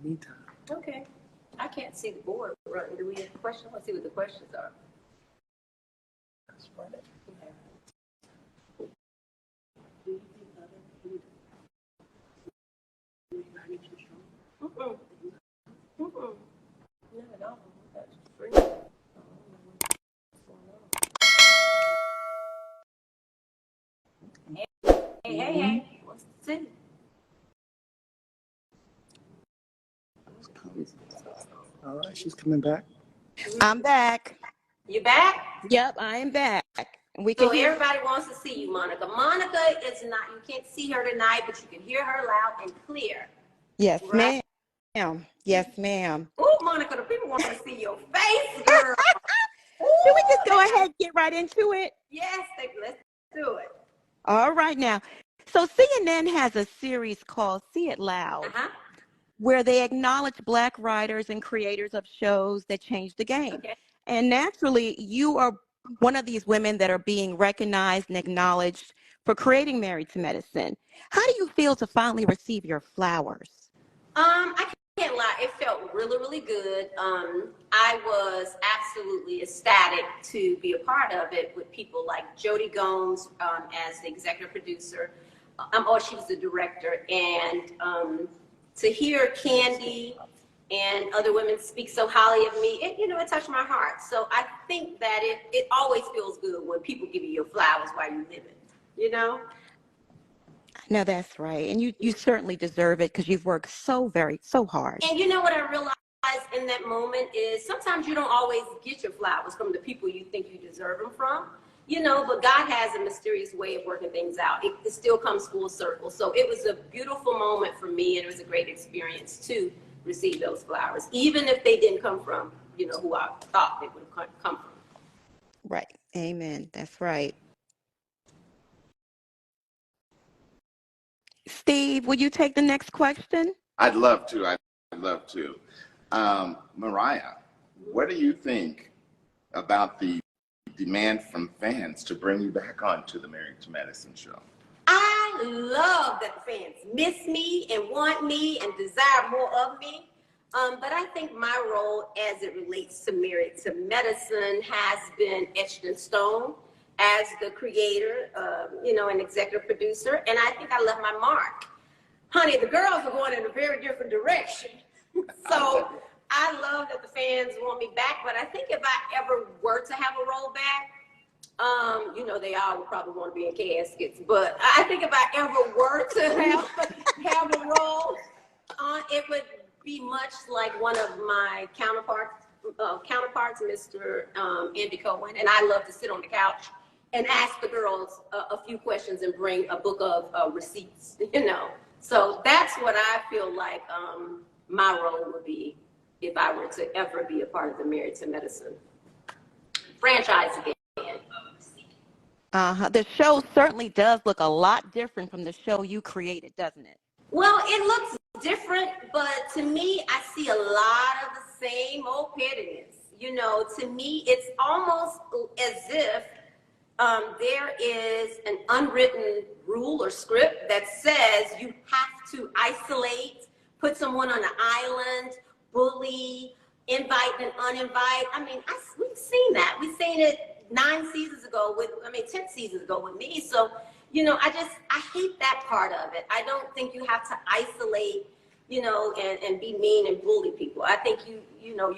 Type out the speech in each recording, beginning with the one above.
meantime. Okay. I can't see the board running. Do we have a question? Let's see what the questions are. That's right. Okay. Do you think other Not at all. That's free. I don't know what's going on. Hey. What's the city? All right, she's coming back. I'm back. You back? Yep, I am back. We So can hear. everybody wants to see you, Monica. Monica is not, you can't see her tonight, but you can hear her loud and clear. Yes, right? ma'am. Yes, ma'am. Oh, Monica, the people want to see your face, girl. Should we just go ahead and get right into it? Yes, let's do it. All right now. So CNN has a series called See It Loud, where they acknowledge Black writers and creators of shows that change the game. Okay. And naturally, you are one of these women that are being recognized and acknowledged for creating Married to Medicine. How do you feel to finally receive your flowers? I can't lie. It felt really, really good. I was absolutely ecstatic to be a part of it with people like Jody Gomes as the executive producer. She was the director. And to hear Candy and other women speak so highly of me, it touched my heart. So I think that it always feels good when people give you your flowers while you live it, No, that's right. And you certainly deserve it because you've worked so hard. And you know what I realized in that moment is sometimes you don't always get your flowers from the people you think you deserve them from, but God has a mysterious way of working things out. It still comes full circle. So it was a beautiful moment for me, and it was a great experience to receive those flowers, even if they didn't come from, who I thought they would come from. Right. Amen. That's right. Steve, will you take the next question? I'd love to. Mariah, what do you think about the demand from fans to bring you back on to the Married to Medicine show? I love that the fans miss me and want me and desire more of me. But I think my role as it relates to Married to Medicine has been etched in stone as the creator, and executive producer. And I think I left my mark. Honey, the girls are going in a very different direction. So I love that the fans want me back. But I think if I ever were to have a role back, they all would probably want to be in caskets. But I think if I ever were to have a role, it would be much like one of my counterparts, Mr. Andy Cohen. And I love to sit on the couch and ask the girls a few questions and bring a book of receipts, So that's what I feel like my role would be if I were to ever be a part of the Married to Medicine franchise again. The show certainly does look a lot different from the show you created, doesn't it? Well, it looks different, but to me, I see a lot of the same old pettiness. To me, it's almost as if there is an unwritten rule or script that says you have to isolate, put someone on an island, bully, invite and uninvite. I mean, we've seen that. We've seen it 10 seasons ago with me. So, I hate that part of it. I don't think you have to isolate, and be mean and bully people. I think you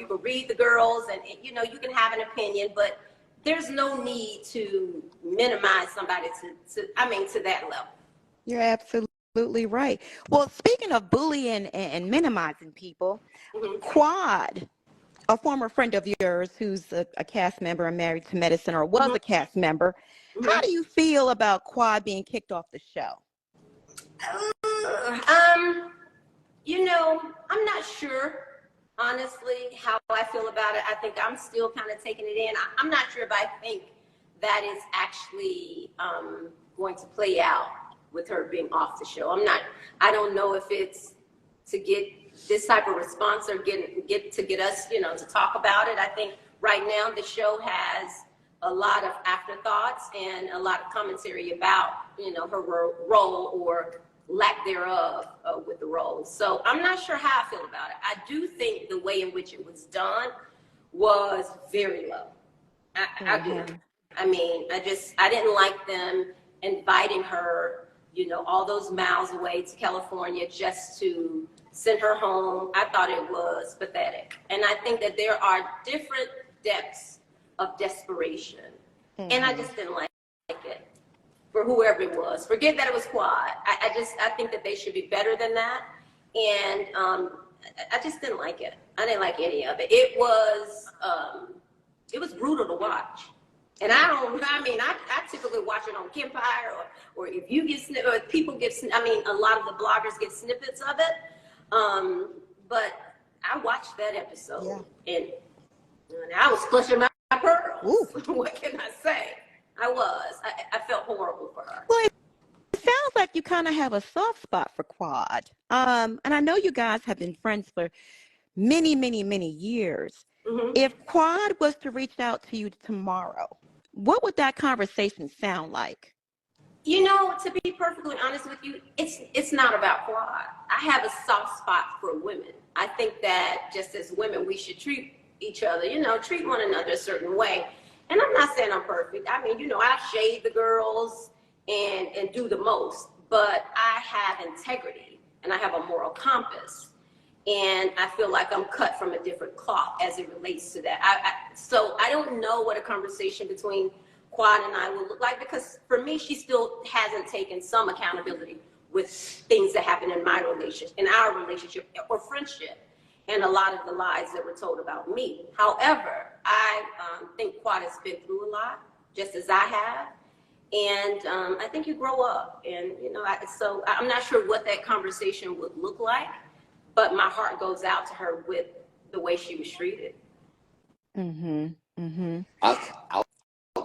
can read the girls and, you can have an opinion, but there's no need to minimize somebody to that level. You're absolutely right. Well, speaking of bullying and minimizing people, Quad, a former friend of yours who's a cast member and Married to Medicine, or was a cast member, how do you feel about Quad being kicked off the show? I'm not sure, honestly, how I feel about it. I think I'm still kind of taking it in. I'm not sure if I think that is actually going to play out with her being off the show. I don't know if it's to get this type of response or get us, to talk about it. I think right now the show has a lot of afterthoughts and a lot of commentary about, her role or lack thereof with the role. So I'm not sure how I feel about it. I do think the way in which it was done was very low. I do. I mean, I didn't like them inviting her, you know, all those miles away to California just to send her home. I thought it was pathetic. And I think that there are different depths of desperation. And I just didn't like it for whoever it was. Forget that it was Quad. I think that they should be better than that. And I just didn't like it. I didn't like any of it. It was brutal to watch. And I typically watch it on Kempire or if you get or people get, a lot of the bloggers get snippets of it. But I watched that episode and I was clutching my pearls. What can I say? I felt horrible for her. Well, it sounds like you kind of have a soft spot for Quad. And I know you guys have been friends for many, many, many years. Mm-hmm. If Quad was to reach out to you tomorrow, what would that conversation sound like? You know, to be perfectly honest with you, it's not about Quad. I have a soft spot for women. I think that just as women, we should treat each other, treat one another a certain way. And I'm not saying I'm perfect. I mean, I shade the girls and do the most, but I have integrity and I have a moral compass. And I feel like I'm cut from a different cloth as it relates to that. So I don't know what a conversation between Quad and I will look like, because for me, she still hasn't taken some accountability with things that happen in our relationship or friendship, and a lot of the lies that were told about me. However, I think Quad has been through a lot, just as I have. And I think you grow up. And, so I'm not sure what that conversation would look like, but my heart goes out to her with the way she was treated. Mm-hmm. Mm-hmm. I'll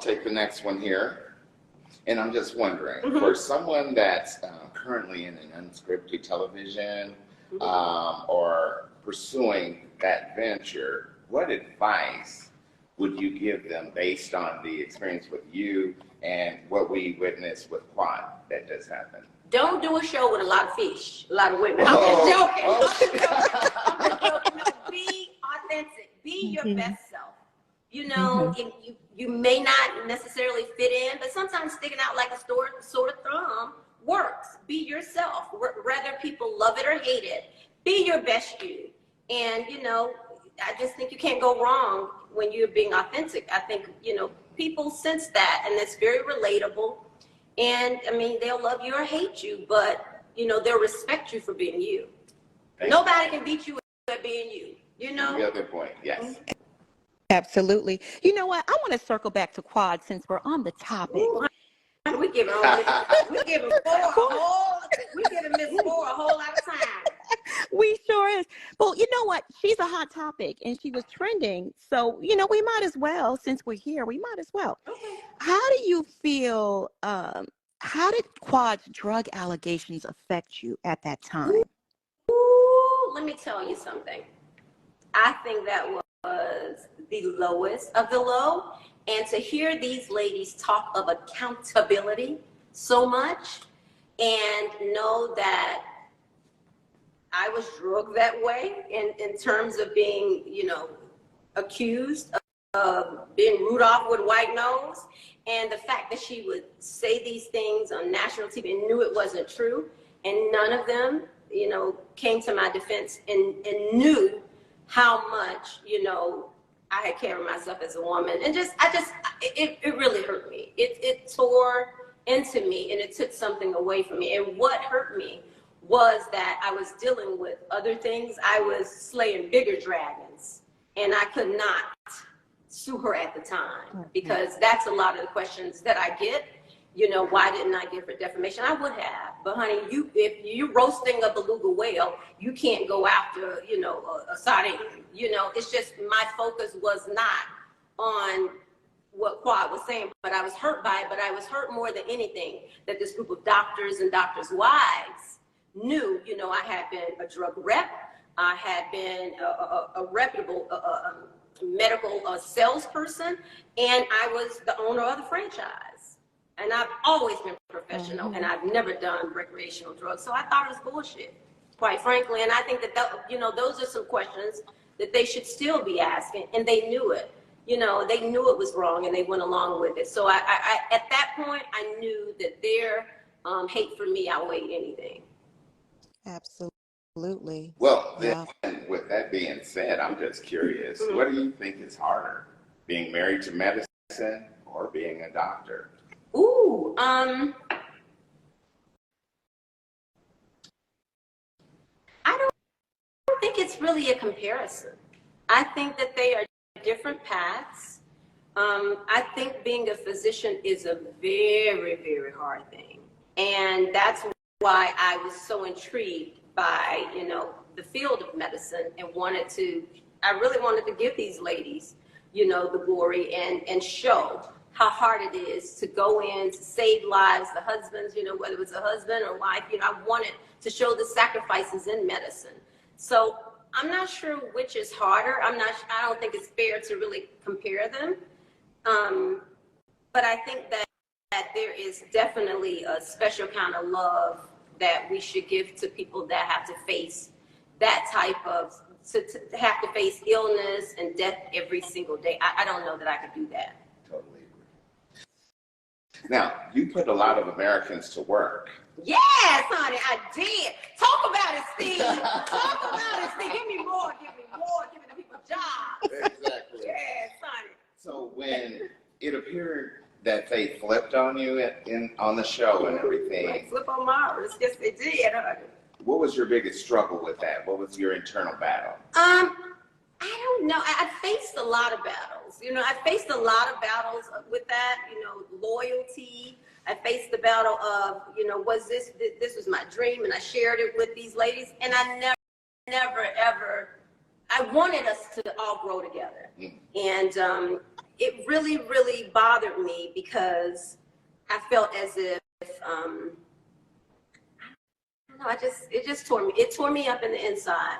take the next one here. And I'm just wondering, for someone that's currently in an unscripted television or pursuing that venture, what advice would you give them based on the experience with you and what we witnessed with Quad that just happened? Don't do a show with a lot of fish, a lot of women. I'm just joking. I'm just joking. No, be authentic. Be your best self. You may not necessarily fit in, but sometimes sticking out like a sore thumb works. Be yourself. Whether people love it or hate it, be your best you. And, I just think you can't go wrong when you're being authentic. I think, people sense that, and it's very relatable. And they'll love you or hate you, but they'll respect you for being you. Nobody can beat you at being you. You have a good point. Yes. Absolutely. You know what? I want to circle back to Quad since we're on the topic. Ooh, we giving Miss Moore a whole lot of time. We sure is. Well, you know what? She's a hot topic and she was trending. So, we might as well, since we're here, we might as well. Okay. How do you feel, how did Quad's drug allegations affect you at that time? Ooh, let me tell you something. I think that was the lowest of the low. And to hear these ladies talk of accountability so much and know that I was drugged that way in terms of being, accused of being Rudolph with a white nose, and the fact that she would say these things on national TV and knew it wasn't true, and none of them, came to my defense and knew how much, I had carried myself as a woman. And it really hurt me. It tore into me and it took something away from me. And what hurt me was that I was dealing with other things. I was slaying bigger dragons, and I could not sue her at the time, because that's a lot of the questions that I get. Why didn't I give her defamation? I would have, but honey, if you're roasting a beluga whale, you can't go after, a sardine. It's just my focus was not on what Quad was saying, but I was hurt by it. But I was hurt more than anything that this group of doctors and doctors' wives knew, I had been a drug rep. I had been a reputable medical salesperson, and I was the owner of the franchise. And I've always been professional, and I've never done recreational drugs. So I thought it was bullshit. quite frankly. And I think that, those are some questions that they should still be asking, and they knew it. They knew it was wrong, and they went along with it. So I at that point, I knew that their hate for me outweighed anything. Absolutely. Well, Yeah. then, with that being said, I'm just curious. What do you think is harder, being married to medicine or being a doctor? Ooh, I don't think it's really a comparison. I think that they are different paths. I think being a physician is a very, very hard thing. And that's why I was so intrigued by, the field of medicine, and I really wanted to give these ladies, the glory and show how hard it is to go in to save lives, the husbands, whether it was a husband or wife, I wanted to show the sacrifices in medicine. So I'm not sure which is harder. I don't think it's fair to really compare them. But I think that there is definitely a special kind of love that we should give to people that have to face that type of, to have to face illness and death every single day. I don't know that I could do that. Totally agree. Now, you put a lot of Americans to work. Yes, honey, I did. Talk about it, Steve. Talk about it, Steve. Give me more, giving the people jobs. Exactly. Yes, honey. So when it appeared that they flipped on you on the show and everything, Like flip on Mars. Yes, they did, honey. what was your biggest struggle with that? What was your internal battle? I don't know. I faced a lot of battles. I faced a lot of battles with that, loyalty. I faced the battle of, this was my dream, and I shared it with these ladies, and I never, ever, I wanted us to all grow together. And it really, really bothered me because I felt as if, I don't know, it tore me up in the inside.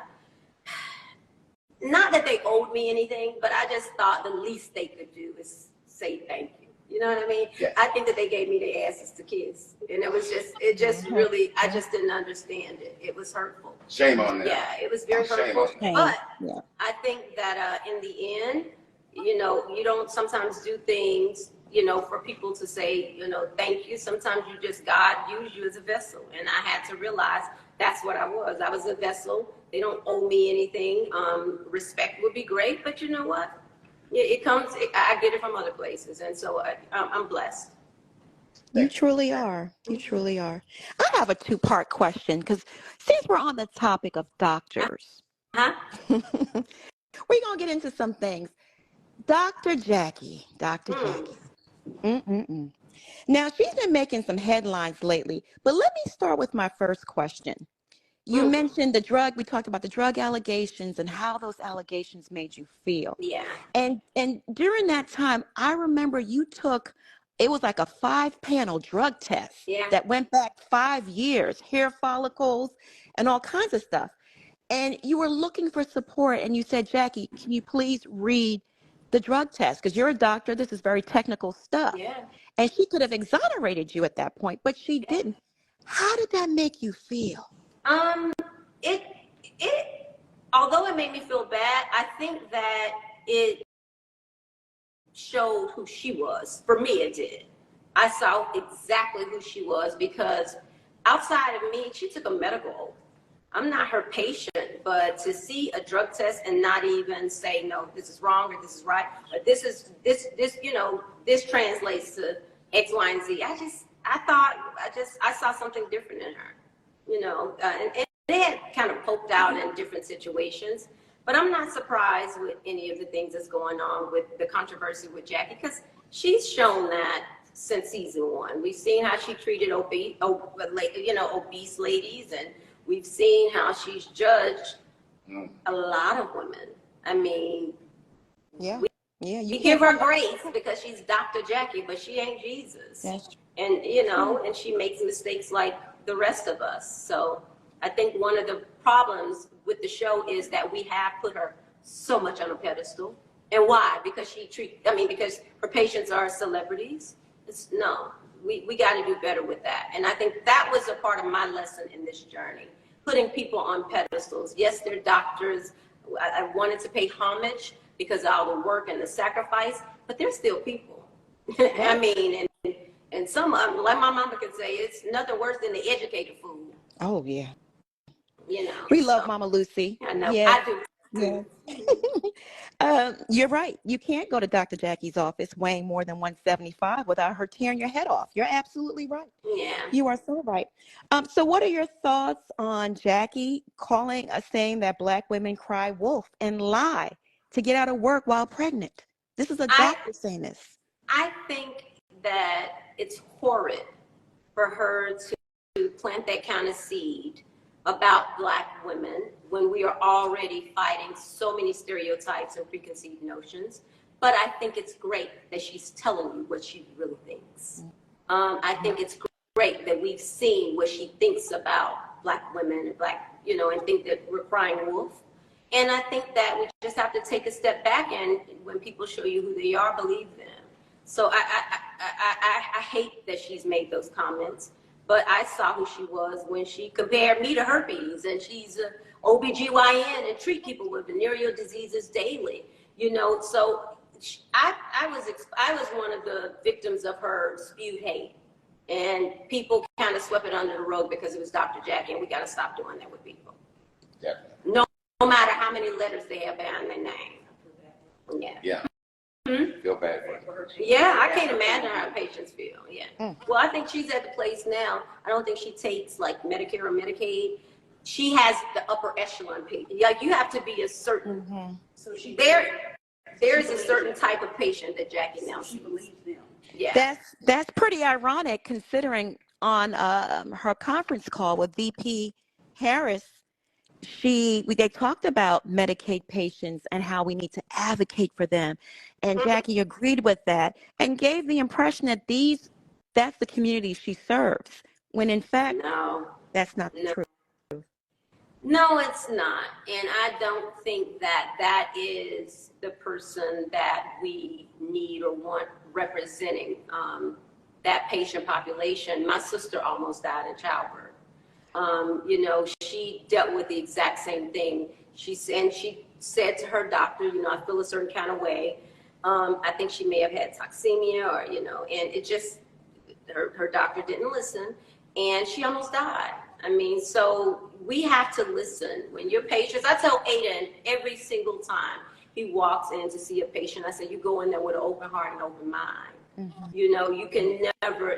Not that they owed me anything, but I just thought the least they could do is say thank you. You know what I mean? Yeah. I think that they gave me their asses to kiss. And it just really, I just didn't understand it. It was hurtful. Shame on them. Yeah, it was very Shame hurtful. on them. But Yeah. I think that in the end, you don't sometimes do things, for people to say, thank you. Sometimes God used you as a vessel. And I had to realize that's what I was. I was a vessel. They don't owe me anything. Respect would be great, but you know what? It comes, I get it from other places. And so I'm blessed. You truly are. You truly are. I have a two-part question because since we're on the topic of doctors, Huh? we're going to get into some things. Dr. Jackie. Mm-mm-mm. Now, she's been making some headlines lately, but let me start with my first question. You mentioned we talked about the drug allegations and how those allegations made you feel. Yeah. And during that time, I remember it was like a 5-panel drug test that went back 5 years, hair follicles and all kinds of stuff. And you were looking for support and you said, Jackie, can you please read the drug test? Because you're a doctor, this is very technical stuff. Yeah. And she could have exonerated you at that point, but she didn't. How did that make you feel? Although it made me feel bad, I think that it showed who she was. For me, it did. I saw exactly who she was because outside of me, she took a medical oath. I'm not her patient, but to see a drug test and not even say, no, this is wrong or this is right, or this translates to X, Y, and Z. I saw something different in her, and they had kind of poked out in different situations, but I'm not surprised with any of the things that's going on with the controversy with Jackie, because she's shown that since season 1. We've seen how she treated obese ladies, and we've seen how she's judged a lot of women. I mean, you give her grace because she's Dr. Jackie, but she ain't Jesus. Yes. And, and she makes mistakes like the rest of us. So I think one of the problems with the show is that we have put her so much on a pedestal. And why? Because because her patients are celebrities. We got to do better with that. And I think that was a part of my lesson in this journey. putting people on pedestals. Yes, they're doctors. I wanted to pay homage because of all the work and the sacrifice, but they're still people. I mean, and some, like my mama could say, it's nothing worse than the educated fool. Oh, yeah. You know, We love Mama Lucy. I know, Yes. I do. Yes. You're right. You can't go to Dr. Jackie's office weighing more than 175 without her tearing your head off. You're absolutely right. Yeah. You are so right. So what are your thoughts on Jackie saying that Black women cry wolf and lie to get out of work while pregnant? This is a doctor saying this. I think that it's horrid for her to plant that kind of seed about Black women when we are already fighting so many stereotypes and preconceived notions. But I think it's great that she's telling you what she really thinks. I think it's great that we've seen what she thinks about Black women and Black, and think that we're crying wolf. And I think that we just have to take a step back, and when people show you who they are, believe them. So I hate that she's made those comments, but I saw who she was when she compared me to herpes, and she's a OBGYN and treat people with venereal diseases daily. So I was one of the victims of her spewed hate, and people kind of swept it under the rug because it was Dr. Jackie, and we got to stop doing that with people. Definitely. No matter how many letters they have behind their name. Yeah. Yeah. Feel bad for her. Yeah, I can't imagine how patients feel. Yeah. Well, I think she's at the place now. I don't think she takes like Medicare or Medicaid. She has the upper echelon patient. Like you have to be a certain. So there's a certain type of patient that Jackie now sees. Yeah. That's pretty ironic considering on her conference call with VP Harris, they talked about Medicaid patients and how we need to advocate for them. And Jackie agreed with that and gave the impression that that's the community she serves, when in fact, that's not true. No, it's not. And I don't think that is the person that we need or want representing that patient population. My sister almost died in childbirth. She dealt with the exact same thing. She said to her doctor, I feel a certain kind of way. I think she may have had toxemia or, and it just, her doctor didn't listen and she almost died. I mean, so we have to listen when your patients, I tell Aiden every single time he walks in to see a patient, I say, you go in there with an open heart and open mind. Mm-hmm. You can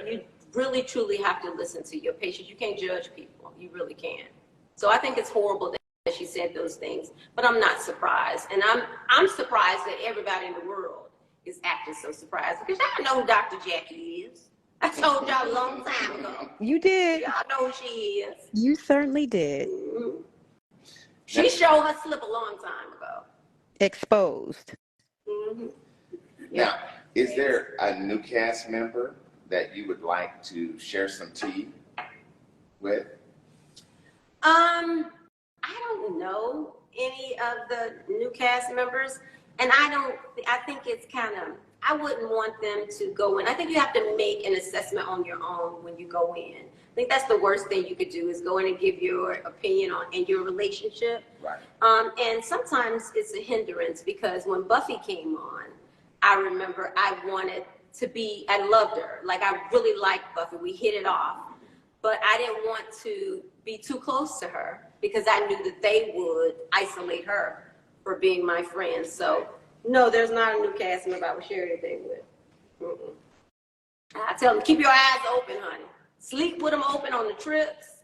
you really truly have to listen to your patients. You can't judge people. You really can't. So I think it's horrible that she said those things, but I'm not surprised. And I'm surprised that everybody in the world is acting so surprised because y'all know who Dr. Jackie is. I told y'all a long time ago. You did. Y'all know who she is. You certainly did. Mm-hmm. She showed her slip a long time ago. Exposed. Mm-hmm. Now, is there a new cast member that you would like to share some tea with? I don't know any of the new cast members, and I think it's I wouldn't want them to go in. I think you have to make an assessment on your own when you go in. I think that's the worst thing you could do is go in and give your opinion in your relationship. Right. And sometimes it's a hindrance because when Buffy came on, I remember I loved her. Like I really liked Buffy. We hit it off. But I didn't want to be too close to her because I knew that they would isolate her for being my friend. So no, there's not a new cast member I would share anything with. Mm-mm. I tell them, keep your eyes open, honey. Sleep with them open on the trips.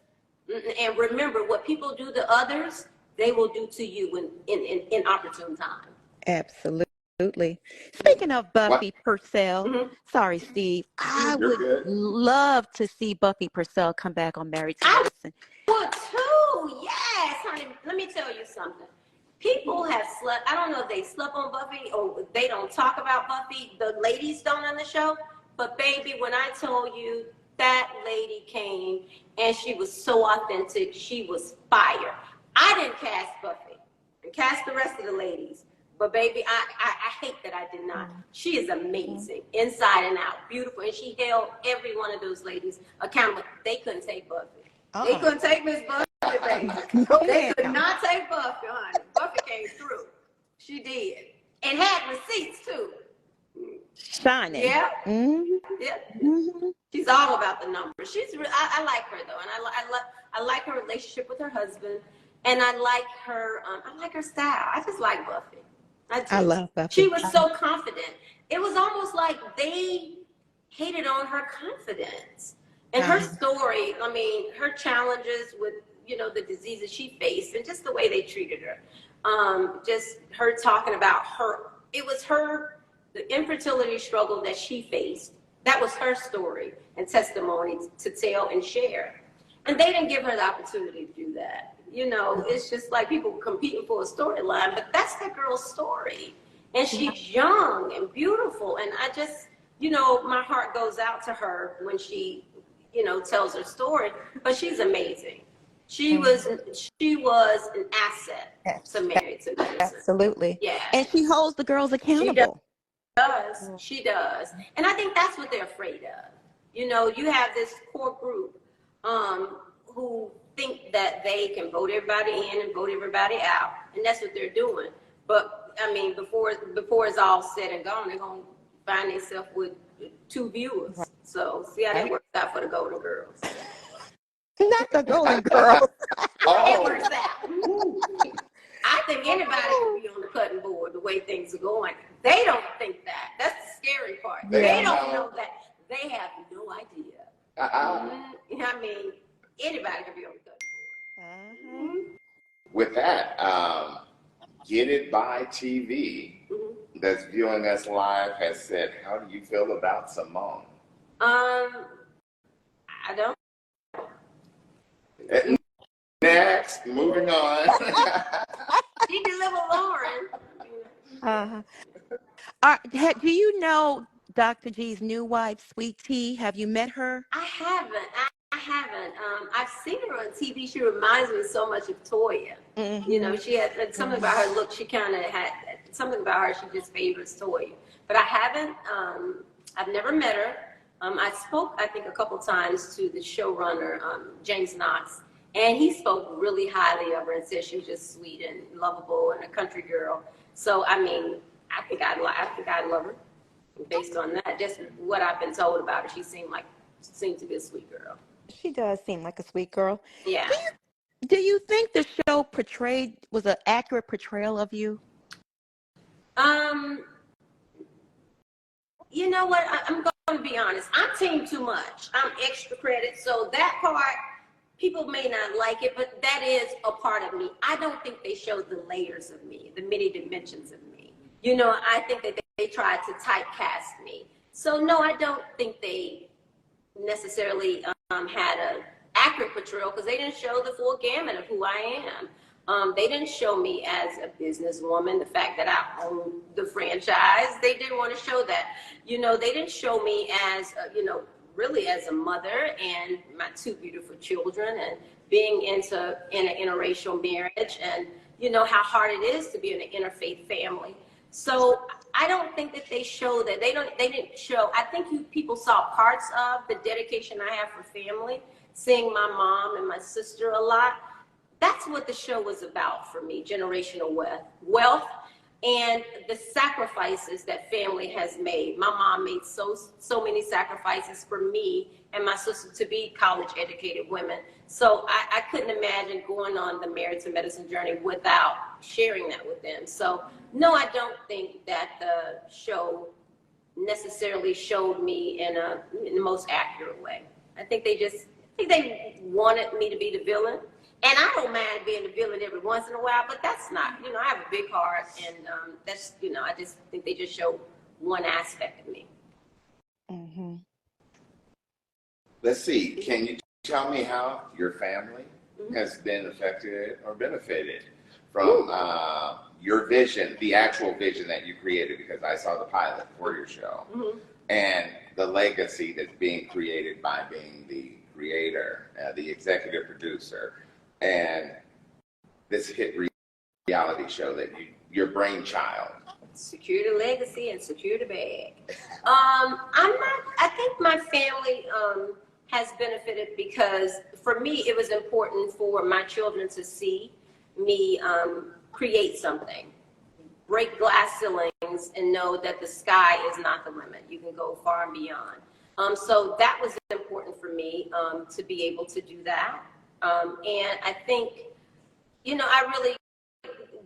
And remember, what people do to others, they will do to you in opportune time. Absolutely. Speaking of Buffy Purcell, sorry, Steve, I would love to see Buffy Purcell come back on Married to Medicine. I would too. Yes, honey. Let me tell you something. People have slept. I don't know if they slept on Buffy or they don't talk about Buffy. The ladies don't on the show. But baby, when I told you that lady came and she was so authentic, she was fire. I didn't cast Buffy. I cast the rest of the ladies. But baby, I hate that I did not. She is amazing, inside and out, beautiful. And she held every one of those ladies accountable. They couldn't take Buffy. They couldn't take Miss Buffy. baby. No, They could ma'am. not take Buffy, honey. Buffy came through. She did. And had receipts, too. Shining. Yeah. Mm-hmm. Yeah. Mm-hmm. She's all about the numbers. I like her, though. And I like her relationship with her husband. And I like her style. I just like Buffy. I love She Buffy. was so confident. It was almost like they hated on her confidence. And her story, I mean, her challenges with, the diseases she faced and just the way they treated her. Just her talking about the infertility struggle that she faced. That was her story and testimony to tell and share. And they didn't give her the opportunity to do that. It's just like people competing for a storyline, but that's that girl's story. And she's young and beautiful. And I just, my heart goes out to her when she, tells her story, but she's amazing. She was an asset to Mary to Medicine. Absolutely. Yeah. And she holds the girls accountable. She does. And I think that's what they're afraid of. You have this core group who think that they can vote everybody in and vote everybody out. And that's what they're doing. But, I mean, before it's all said and gone, they're going to find themselves with 2 viewers. So, see how that works out for the Golden Girls. Not the Golden Girls. It works out. I think anybody can be on the cutting board the way things are going. They don't think that. That's the scary part. They don't know that. They have no idea. I mean, anybody can be on the cutting board. With that, Get It by TV, that's viewing us live, has said, how do you feel about Simone? I don't. Next, moving on. She delivered Lauren. Do you know Dr. G's new wife, Sweet Tea? Have you met her? I haven't. I haven't. I've seen her on TV. She reminds me so much of Toya. Mm-hmm. She had something about her look. She kind of had something about her. She just favors Toya. But I haven't. I've never met her. I spoke, I think, a couple times to the showrunner, James Knox, and he spoke really highly of her and said she was just sweet and lovable and a country girl. So, I mean, I think I'd love her based on that. Just what I've been told about her, she seemed to be a sweet girl. She does seem like a sweet girl. Yeah. Do you think the show was an accurate portrayal of you? You know what? I'm going to be honest. I'm team too much. I'm extra credit. So that part, people may not like it, but that is a part of me. I don't think they showed the layers of me, the many dimensions of me. I think that they tried to typecast me. So no, I don't think they necessarily had an accurate portrayal because they didn't show the full gamut of who I am. They didn't show me as a businesswoman, the fact that I own the franchise. They didn't want to show that. They didn't show me as, really as a mother and my 2 beautiful children and being in an interracial marriage and, how hard it is to be in an interfaith family. So I don't think that they show that. They didn't show. I think people saw parts of the dedication I have for family, seeing my mom and my sister a lot. That's what the show was about for me, generational wealth and the sacrifices that family has made. My mom made so many sacrifices for me and my sister to be college educated women. So I couldn't imagine going on the Married to Medicine journey without sharing that with them. So no, I don't think that the show necessarily showed me in the most accurate way. I think they wanted me to be the villain. And I don't mind being the villain every once in a while, but that's not, I have a big heart, and that's, I just think they just show one aspect of me. Mm-hmm. Let's see, can you tell me how your family has been affected or benefited from your vision, the actual vision that you created, because I saw the pilot for your show, and the legacy that's being created by being the creator, the executive producer, and this hit reality show that your brainchild. Secure the legacy and secure the bag. I think my family has benefited because for me, it was important for my children to see me create something, break glass ceilings, and know that the sky is not the limit. You can go far and beyond. So that was important for me to be able to do that. And I think,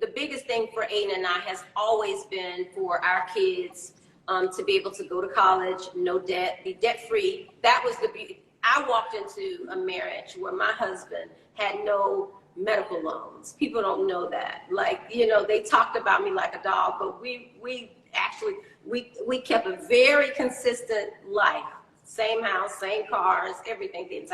the biggest thing for Aiden and I has always been for our kids to be able to go to college, no debt, be debt free. That was the beauty. I walked into a marriage where my husband had no medical loans. People don't know that. Like, they talked about me like a dog, but we actually kept a very consistent life. Same house, same cars, everything, the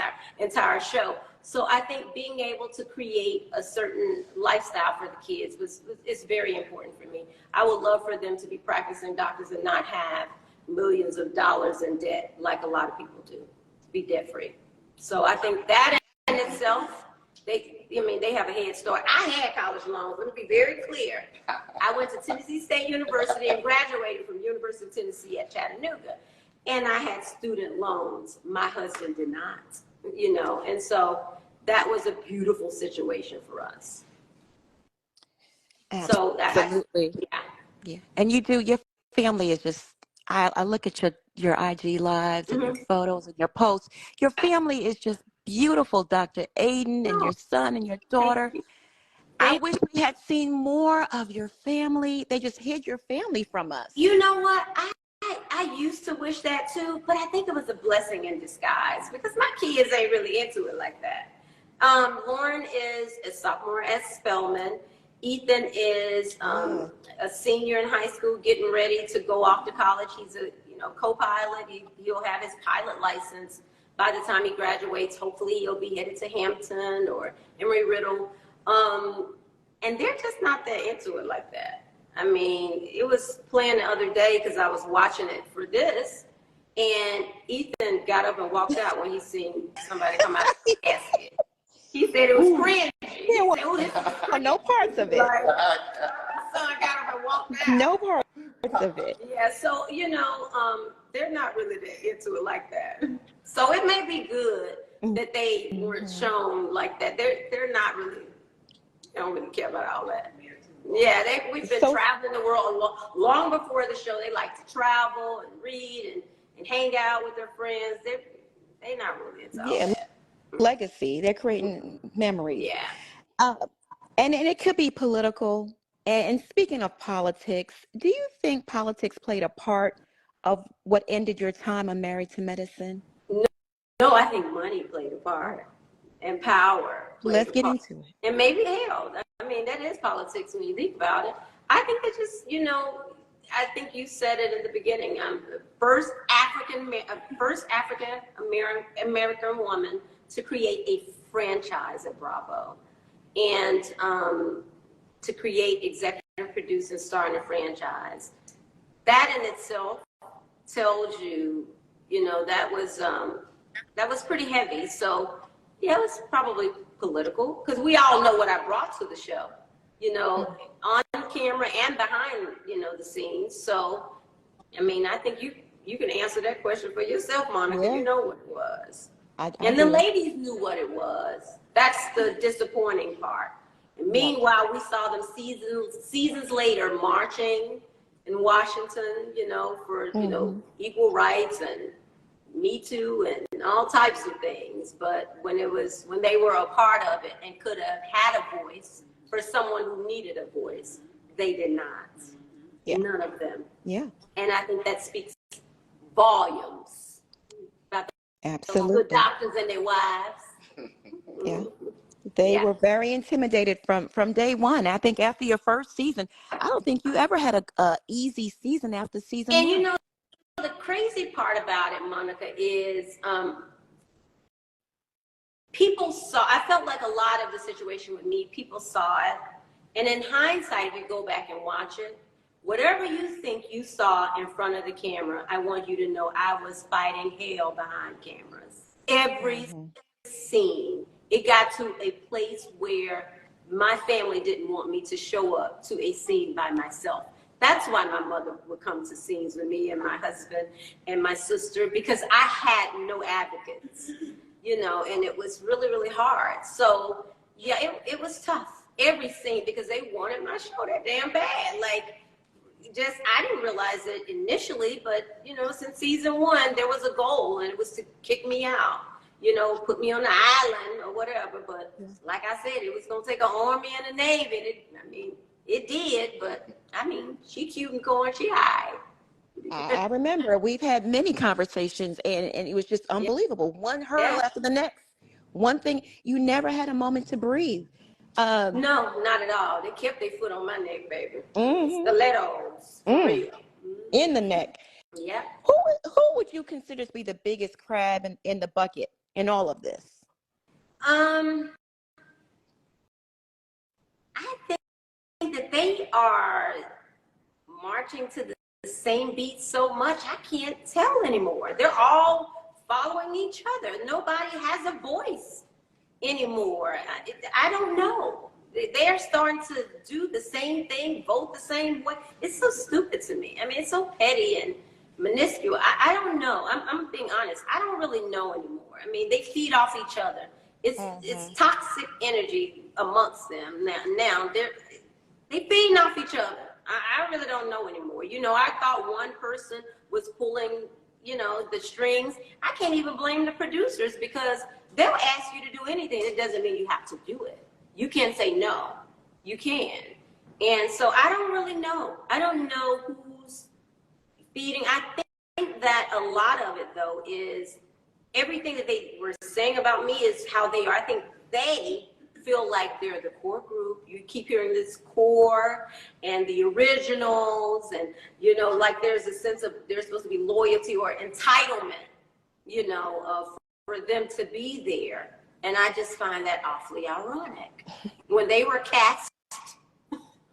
entire show. So I think being able to create a certain lifestyle for the kids is very important for me. I would love for them to be practicing doctors and not have millions of dollars in debt like a lot of people do, to be debt free. So I think that in itself, they have a head start. I had college loans. Let me be very clear. I went to Tennessee State University and graduated from University of Tennessee at Chattanooga. And I had student loans. My husband did not, and so that was a beautiful situation for us. Absolutely. So Yeah. And your family is just, I look at your IG lives and your photos and your posts. Your family is just beautiful, Dr. Aiden and your son and your daughter. I wish we had seen more of your family. They just hid your family from us. You know what? I used to wish that too, but I think it was a blessing in disguise because my kids ain't really into it like that. Lauren is a sophomore at Spelman. Ethan is a senior in high school, getting ready to go off to college. He's a co-pilot. He'll have his pilot license by the time he graduates. Hopefully, he'll be headed to Hampton or Emory-Riddle. And they're just not that into it like that. I mean, it was playing the other day because I was watching it for this, and Ethan got up and walked out when he seen somebody come out of the casket. He said it was cringy. He said, "Oh, this is cringy." No parts of it. Like, my son got up and walked out. No parts of it. Yeah, so, they're not really that into it like that. So it may be good that they weren't shown like that. They're not really, they don't really care about all that. Yeah, we've been traveling the world long before the show. They like to travel and read and hang out with their friends. They're not really into all that. Legacy. They're creating memories. Yeah. And it could be political. And speaking of politics, do you think politics played a part of what ended your time on Married to Medicine? No, I think money played a part and power. Let's get into it. And maybe hell. I mean, that is politics when you think about it. I think that just, I think you said it in the beginning. First African American woman to create a franchise at Bravo, and to create, executive produce, and star in a franchise. That in itself tells you, that was pretty heavy. So yeah, it was probably political because we all know what I brought to the show, on camera and behind, the scenes. So, I mean, I think you can answer that question for yourself, Monica. Yeah. You know what it was. And the ladies knew what it was. That's the disappointing part. And meanwhile, we saw them seasons later marching in Washington, for, equal rights and Me Too and all types of things. But when they were a part of it and could have had a voice for someone who needed a voice, they did not. Yeah. None of them. Yeah. And I think that speaks volumes about Absolutely. the doctors and their wives. Yeah. They were very intimidated from day one. I think after your first season, I don't think you ever had a easy season after season one. And the crazy part about it, Monica, is people saw, I felt like a lot of the situation with me, people saw it. And in hindsight, if you go back and watch it, whatever you think you saw in front of the camera, I want you to know I was fighting hell behind cameras. Every scene, it got to a place where my family didn't want me to show up to a scene by myself. That's why my mother would come to scenes with me and my husband and my sister, because I had no advocates, you know, and it was really, really hard. So yeah, it was tough, every scene, because they wanted my show that damn bad. Like, just, I didn't realize it initially, but you know, since season 1, there was a goal, and it was to kick me out, you know, put me on the island or whatever. But like I said, it was gonna take an army and a navy. It did, but I mean, she cute and cool, and she high. I remember we've had many conversations, and it was just unbelievable. One hurdle after the next. One thing, you never had a moment to breathe. No, not at all. They kept their foot on my neck, baby. Stilettos, for real. In the neck. Yeah. Who would you consider to be the biggest crab in the bucket in all of this? I think that they are marching to the same beat so much, I can't tell anymore. They're all following each other. Nobody has a voice anymore. I don't know. They're starting to do the same thing, vote the same way. It's so stupid to me. I mean, it's so petty and minuscule. I don't know. I'm being honest. I don't really know anymore. I mean, they feed off each other. It's toxic energy amongst them. Now they feeding off each other. I really don't know anymore. You know, I thought one person was pulling, you know, the strings. I can't even blame the producers, because they'll ask you to do anything. It doesn't mean you have to do it. You can't say no. You can. And so I don't really know. I don't know who's feeding. I think that a lot of it, though, is everything that they were saying about me is how they are. I think they feel like they're the core group. You keep hearing this core and the originals, and you know, like there's a sense of there's supposed to be loyalty or entitlement, you know, for them to be there. And I just find that awfully ironic when they were cast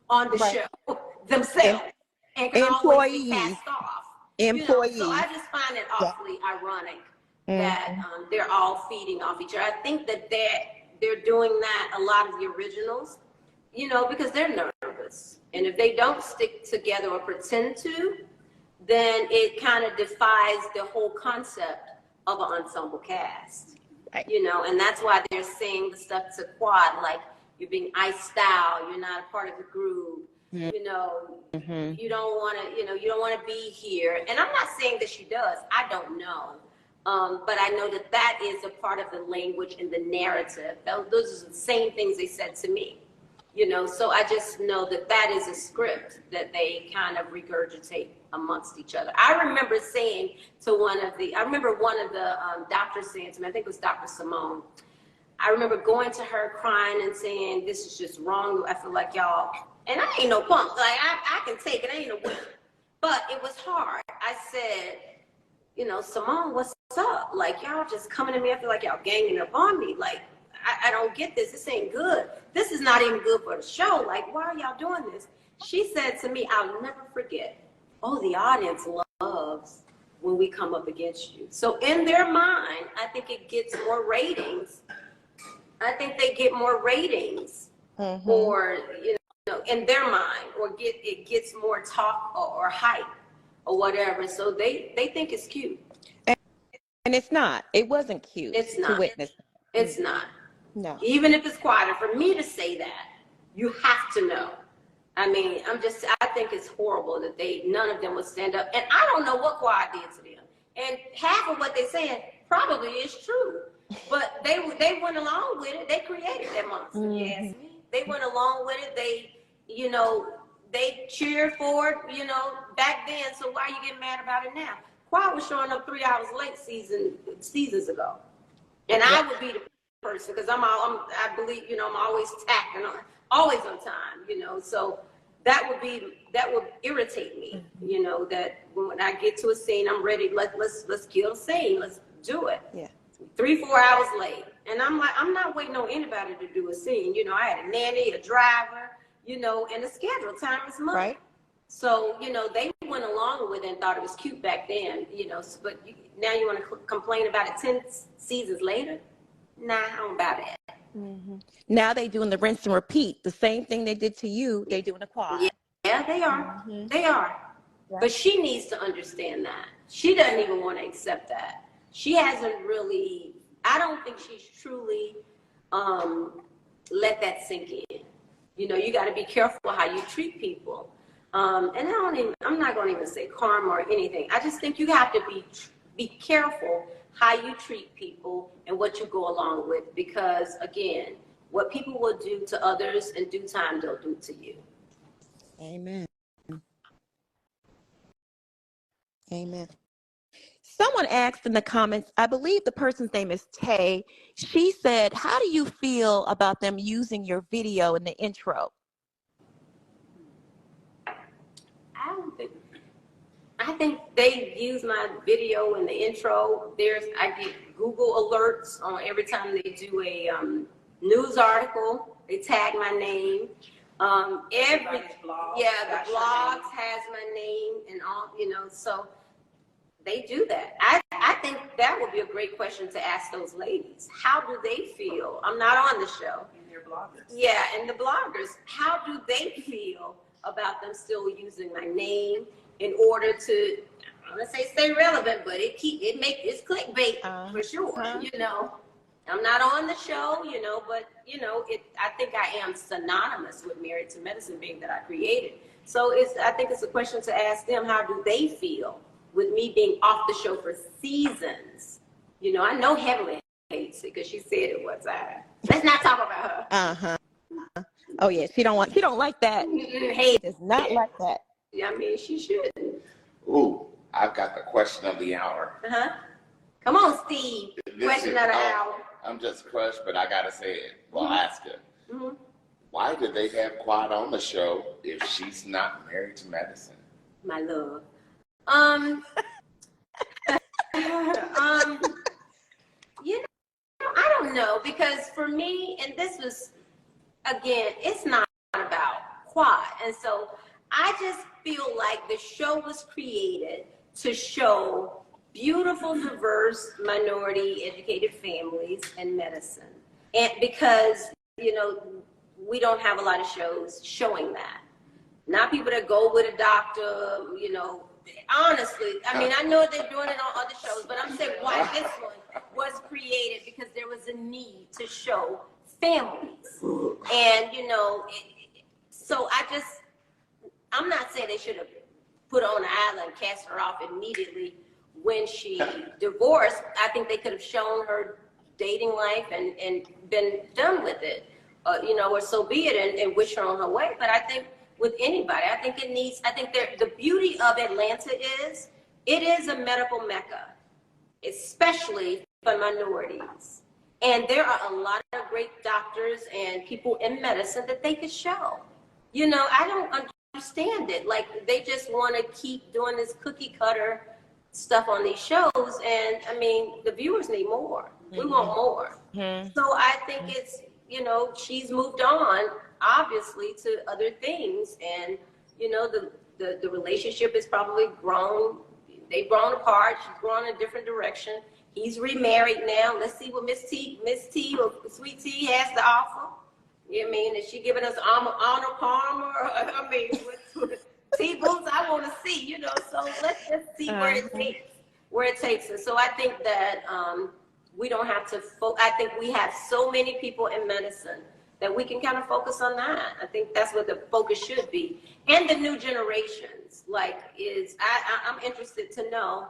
on the show themselves and can always be cast off. Employees. You know? So I just find it awfully ironic that they're all feeding off each other. I think that they're doing that, a lot of the originals, you know, because they're nervous. And if they don't stick together or pretend to, then it kind of defies the whole concept of an ensemble cast. Right. You know, and that's why they're saying the stuff to Quad, like you're being iced out, you're not a part of the group, you know, you don't want to, you know, you don't want to be here. And I'm not saying that she does, I don't know. But I know that that is a part of the language and the narrative. Those are the same things they said to me, you know, so I just know that that is a script that they kind of regurgitate amongst each other. I remember saying to one of the doctors saying to me, I think it was Dr. Simone, I remember going to her crying and saying, this is just wrong. I feel like y'all, and I ain't no punk, like I can take it, I ain't no woman, but it was hard. I said, you know, Simone, what's up? Like, y'all just coming to me. I feel like y'all ganging up on me. Like, I don't get this. This ain't good. This is not even good for the show. Like, why are y'all doing this? She said to me, I'll never forget, oh, the audience loves when we come up against you. So in their mind, I think it gets more ratings. I think they get more ratings or, you know, in their mind, or it gets more talk or hype or whatever. So they think it's cute. And it's not. It wasn't cute. It's not. To witness. It's not. No. Even if it's quieter, for me to say that, you have to know. I mean, I think it's horrible that none of them would stand up. And I don't know what Quad did to them. And half of what they're saying probably is true. But they went along with it. They created that monster, you ask me. They went along with it. They, you know, they cheered for it, you know, back then. So why are you getting mad about it now? Quad was showing up 3 hours late seasons ago. And I would be the person, because I believe, you know, I'm always tacked and always on time, you know. So that would irritate me, you know, that when I get to a scene, I'm ready. Let's kill a scene. Let's do it. Yeah. 3-4 hours late. And I'm like, I'm not waiting on anybody to do a scene. You know, I had a nanny, a driver, you know, and a schedule. Time is money. Right. So, you know, they went along with it and thought it was cute back then, you know, but now you want to complain about it 10 seasons later? Nah, I don't buy that. Now they doing the rinse and repeat. The same thing they did to you, they doing to Quad. Yeah, Yeah, they are. Mhm. They are. Yeah. But she needs to understand that. She doesn't even want to accept that. She hasn't really, I don't think she's truly let that sink in. You know, you got to be careful how you treat people. And I'm not going to even say karma or anything. I just think you have to be careful how you treat people and what you go along with, because again, what people will do to others in due time, they'll do to you. Amen. Amen. Someone asked in the comments, I believe the person's name is Tay. She said, how do you feel about them using your video in the intro? I think they use my video in the intro. I get Google alerts on every time they do a news article. They tag my name. The blogs has my name and all, you know, so they do that. I think that would be a great question to ask those ladies. How do they feel? I'm not on the show. And they're bloggers. Yeah, and the bloggers, how do they feel about them still using my name in order to, let's say, stay relevant, but it's clickbait for sure, you know. I'm not on the show, you know, but you know, I think I am synonymous with Married to Medicine, being that I created. So I think it's a question to ask them, how do they feel with me being off the show for seasons? You know, I know Heavenly hates it because she said it one time. Let's not talk about her. Oh yeah, she don't like that. She does not like that. Yeah, I mean, she shouldn't. Ooh, I've got the question of the hour. Come on, Steve. Question of the hour. I'm just crushed, but I gotta say it. Well, ask it. Mm-hmm. Why did they have Quad on the show if she's not married to medicine? My love. You know, I don't know, because for me, and this was, again, it's not about Quad. And so I just feel like the show was created to show beautiful, diverse, minority educated families in medicine. And because, you know, we don't have a lot of shows showing that. Not people that go with a doctor, you know. Honestly, I mean, I know they're doing it on other shows, but I'm saying why this one was created, because there was a need to show families. And, you know, so I'm not saying they should have put her on an island, cast her off immediately when she divorced. I think they could have shown her dating life and been done with it, you know, or so be it, and wish her on her way. But I think with anybody, I think the beauty of Atlanta is, it is a medical mecca, especially for minorities. And there are a lot of great doctors and people in medicine that they could show. You know, I don't understand it. Like, they just want to keep doing this cookie cutter stuff on these shows. And I mean, the viewers need more. We want more. So I think it's, you know, she's moved on, obviously, to other things. And, you know, the relationship has probably grown. They've grown apart. She's grown in a different direction. He's remarried now. Let's see what Miss T or Sweet T has to offer. You know what I mean? Is she giving us honor palmer? I mean, T boots, I want to see, you know. So let's just see where it takes us. So I think that we don't have to. I think we have so many people in medicine that we can kind of focus on that. I think that's what the focus should be. And the new generations, like, I'm interested to know,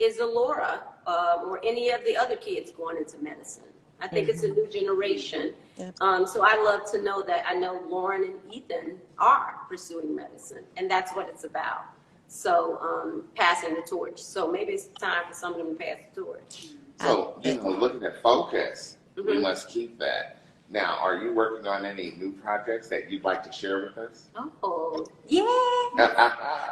is Alora or any of the other kids going into medicine? I think it's a new generation. So I love to know that. I know Lauren and Ethan are pursuing medicine, and that's what it's about. So passing the torch. So maybe it's time for some of them to pass the torch. So, you know, looking at focus, we must keep that. Now, are you working on any new projects that you'd like to share with us? Oh, yeah.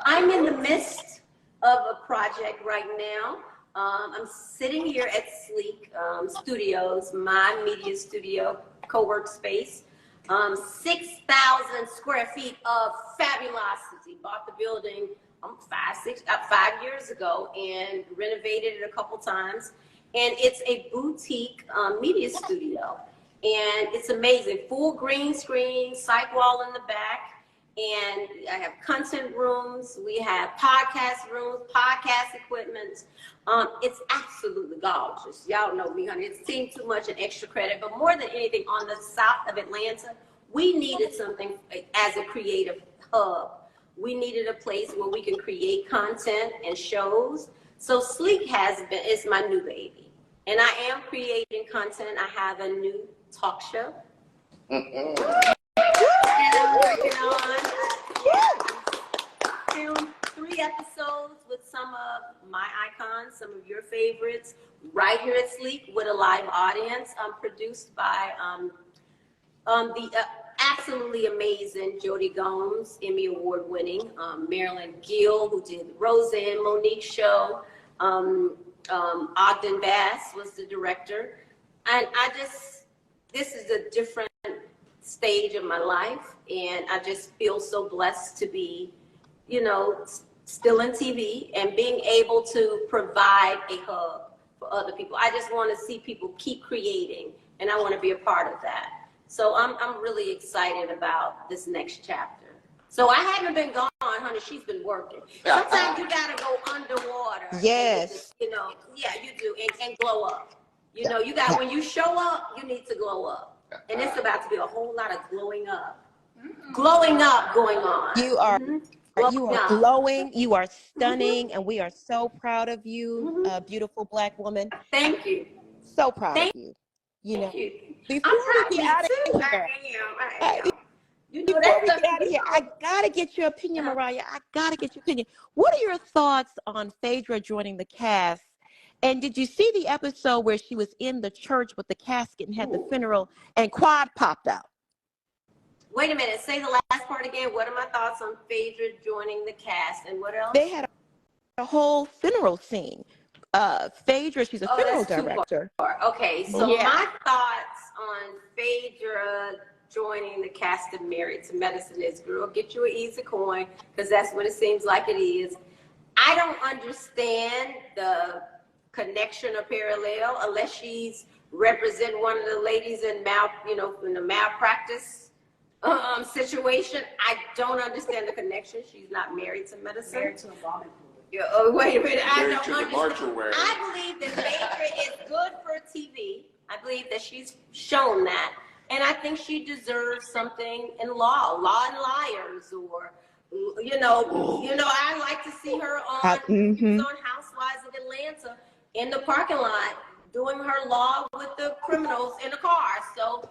I'm in the midst of a project right now. I'm sitting here at Sleek Studios, my media studio, co-work space. 6,000 square feet of fabulosity. Bought the building 5 years ago and renovated it a couple times. And it's a boutique media studio. And it's amazing. Full green screen, psych wall in the back. and I have content rooms. We have podcast rooms, podcast equipment. It's absolutely gorgeous. Y'all know me, honey. It's Team Too Much and Extra Credit. But more than anything, on the south of Atlanta, we needed something as a creative hub. We needed a place where we can create content and shows. So Sleek is my new baby. And I am creating content. I have a new talk show. And I'm working on. I filmed 3 episodes with some of my icons, some of your favorites, right here at Sleek with a live audience. Produced by the absolutely amazing Jody Gomes, Emmy Award winning, Marilyn Gill, who did Roseanne Monique's show, Ogden Bass was the director. And this is a different stage of my life, and I just feel so blessed to be, still in TV and being able to provide a hub for other people. I just want to see people keep creating, and I want to be a part of that. So I'm really excited about this next chapter. So I haven't been gone, honey. She's been working. Sometimes you gotta go underwater. Yes. Yeah, you do, and glow up. You got, when you show up, you need to glow up. And it's about to be a whole lot of glowing up going on. You are glowing, you are Mm-hmm. stunning, and we are so proud of you, beautiful Black woman. Thank you. So proud Thank of you. Thank you. Before I'm we get out of here, I am. before we get out of here, I gotta get your opinion, Mariah. I gotta get your opinion. What are your thoughts on Phaedra joining the cast? And did you see the episode where she was in the church with the casket and had the funeral and Quad popped out? Wait a minute. Say the last part again. What are my thoughts on Phaedra joining the cast, and what else? They had a whole funeral scene. Phaedra, she's a funeral director. Okay, so my thoughts on Phaedra joining the cast of Married to Medicine is, girl, get you an easy coin, because that's what it seems like it is. I don't understand the connection or parallel unless she's represent one of the ladies in in the malpractice situation. I don't understand the connection. She's not married to medicine. Married to a vomit pool. Yeah, oh, wait a minute. I Married don't to the understand. mortuary. I believe that Phaedra is good for TV. I believe that she's shown that. And I think she deserves something in Law and Liars, or, I like to see her on, on Housewives of Atlanta in the parking lot doing her law with the criminals in the car. So,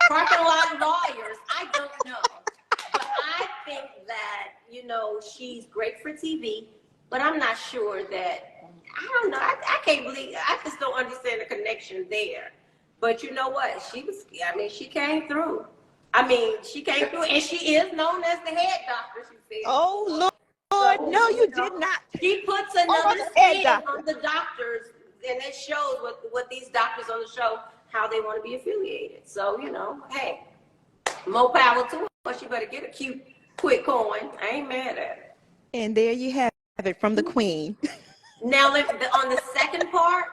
parking lot lawyers, I don't know. But I think that, she's great for TV, but I'm not sure that, I don't know. I can't believe, I just don't understand the connection there. But you know what? She came through. She came through, and she is known as the head doctor, she said. Oh, Lord. So, no, you did not. She puts another spin on the doctors, and it shows what these doctors on the show, how they want to be affiliated. So, hey, more power to her, but she better get a cute, quick coin. I ain't mad at it. And there you have it from the queen. Now, on the second part,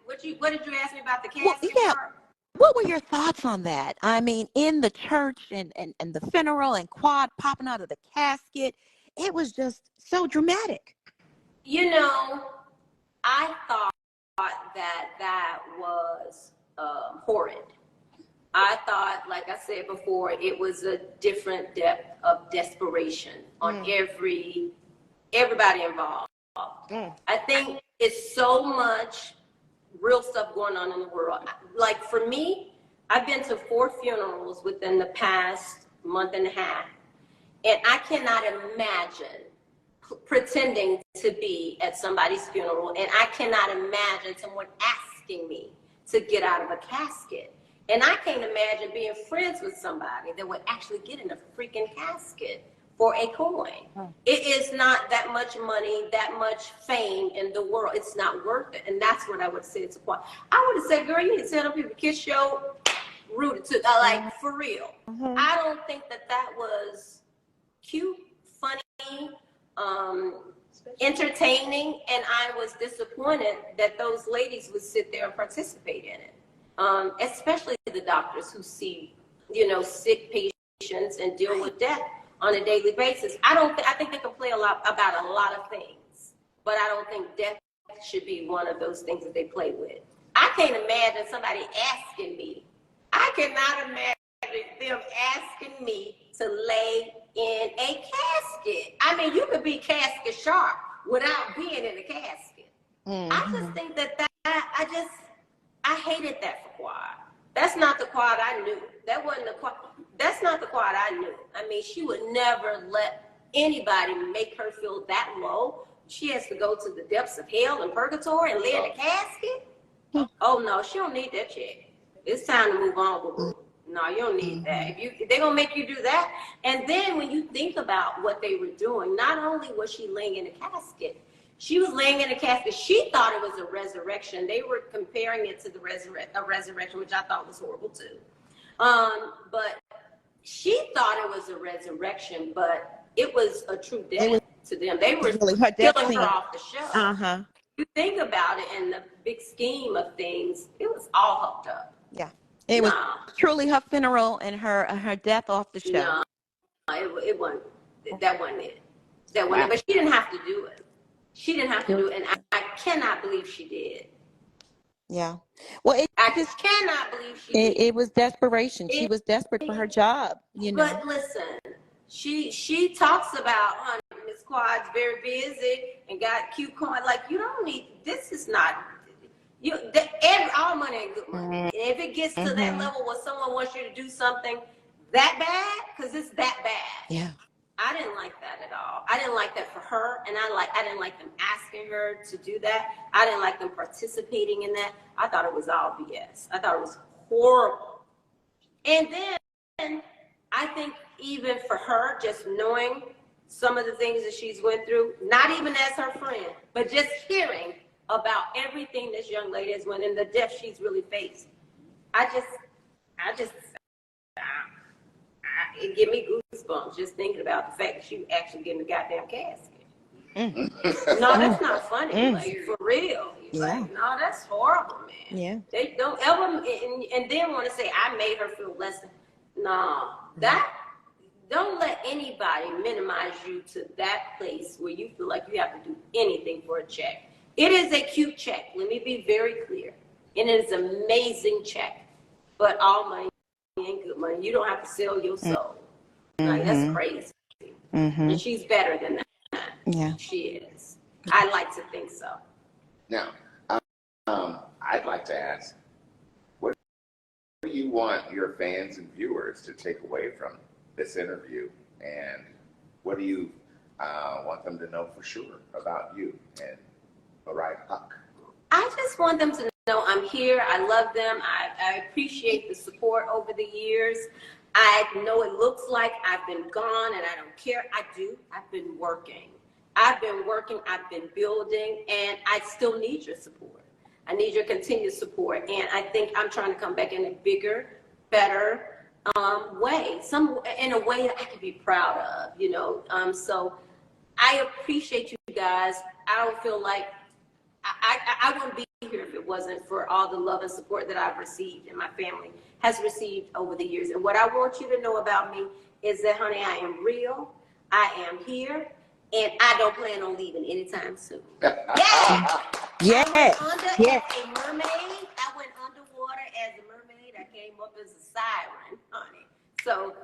what did you ask me about the casket part? What were your thoughts on that? In the church and the funeral and Quad popping out of the casket, it was just so dramatic. I thought that was horrid. I thought, like I said before, it was a different depth of desperation on everybody involved. I think it's so much real stuff going on in the world. Like for me, I've been to 4 funerals within the past month and a half, and I cannot imagine pretending to be at somebody's funeral, and I cannot imagine someone asking me to get out of a casket. And I can't imagine being friends with somebody that would actually get in a freaking casket for a coin. It is not that much money, that much fame in the world. It's not worth it. And that's what I would say to Quad. I would have said, girl, you need to tell them people kiss your rooted to, like, for real. I don't think that was cute, funny, entertaining, and I was disappointed that those ladies would sit there and participate in it. Especially the doctors who see, sick patients and deal with death on a daily basis. I think they can play about a lot of things, but I don't think death should be one of those things that they play with. I can't imagine somebody asking me. I cannot imagine them asking me to lay in a casket. I mean, you could be casket sharp without being in a casket. I just think that I hated that for Quad. That's not the Quad I knew. That wasn't the Quad. That's not the Quad I knew. I mean, she would never let anybody make her feel that low. She has to go to the depths of hell and purgatory and lay in a casket. Oh no, she don't need that chick. It's time to move on with her. No, you don't need that. If they're gonna make you do that, and then when you think about what they were doing, not only was she laying in a casket, she was laying in a casket. She thought it was a resurrection. They were comparing it to a resurrection, which I thought was horrible too. But she thought it was a resurrection, but it was a true death to them. They were really her killing her off the show. Uh-huh. You think about it in the big scheme of things, it was all hooked up. Yeah. It was truly her funeral and her death off the show. No, it wasn't. That wasn't it. That wasn't it. But she didn't have to do it. She didn't have to do it, and I cannot believe she did. Yeah. Well, I just cannot believe she did. It was desperation. She was desperate for her job, you know. But listen, she talks about, honey, Miss Quad's very busy and got cute coin. Like, you don't need, this is not, all money ain't good money. And if it gets to that level where someone wants you to do something that bad, because it's that bad. Yeah. I didn't like that at all. I didn't like that for her, and I didn't like them asking her to do that. I didn't like them participating in that. I thought it was all BS. I thought it was horrible. And then I think even for her, just knowing some of the things that she's went through, not even as her friend, but just hearing about everything this young lady has went and the death she's really faced. It give me goosebumps just thinking about the fact that she actually getting the goddamn casket. No, that's not funny. Like, for real. Like, no, that's horrible, man. Yeah. They don't ever, and then want to say, I made her feel less than. No, don't let anybody minimize you to that place where you feel like you have to do anything for a check. It is a cute check. Let me be very clear. And it is an amazing check. But all money ain't good money. You don't have to sell your soul. Like, that's crazy. And she's better than that. Yeah. She is. I like to think so. Now, I'd like to ask, what do you want your fans and viewers to take away from this interview? And what do you want them to know for sure about you and Mariah Huck? I just want them to know I'm here. I love them. I appreciate the support over the years. I know it looks like I've been gone and I don't care. I do. I've been working. I've been building, and I still need your support. I need your continued support. And I think I'm trying to come back in a bigger, better way, in a way that I can be proud of, you know. So I appreciate you guys. I don't feel like I wouldn't be here if it wasn't for all the love and support that I've received and my family has received over the years. And what I want you to know about me is that, honey, I am real. I am here. And I don't plan on leaving anytime soon. Yeah. Yes. I went under as a mermaid. I went underwater as a mermaid. I came up as a siren, honey. So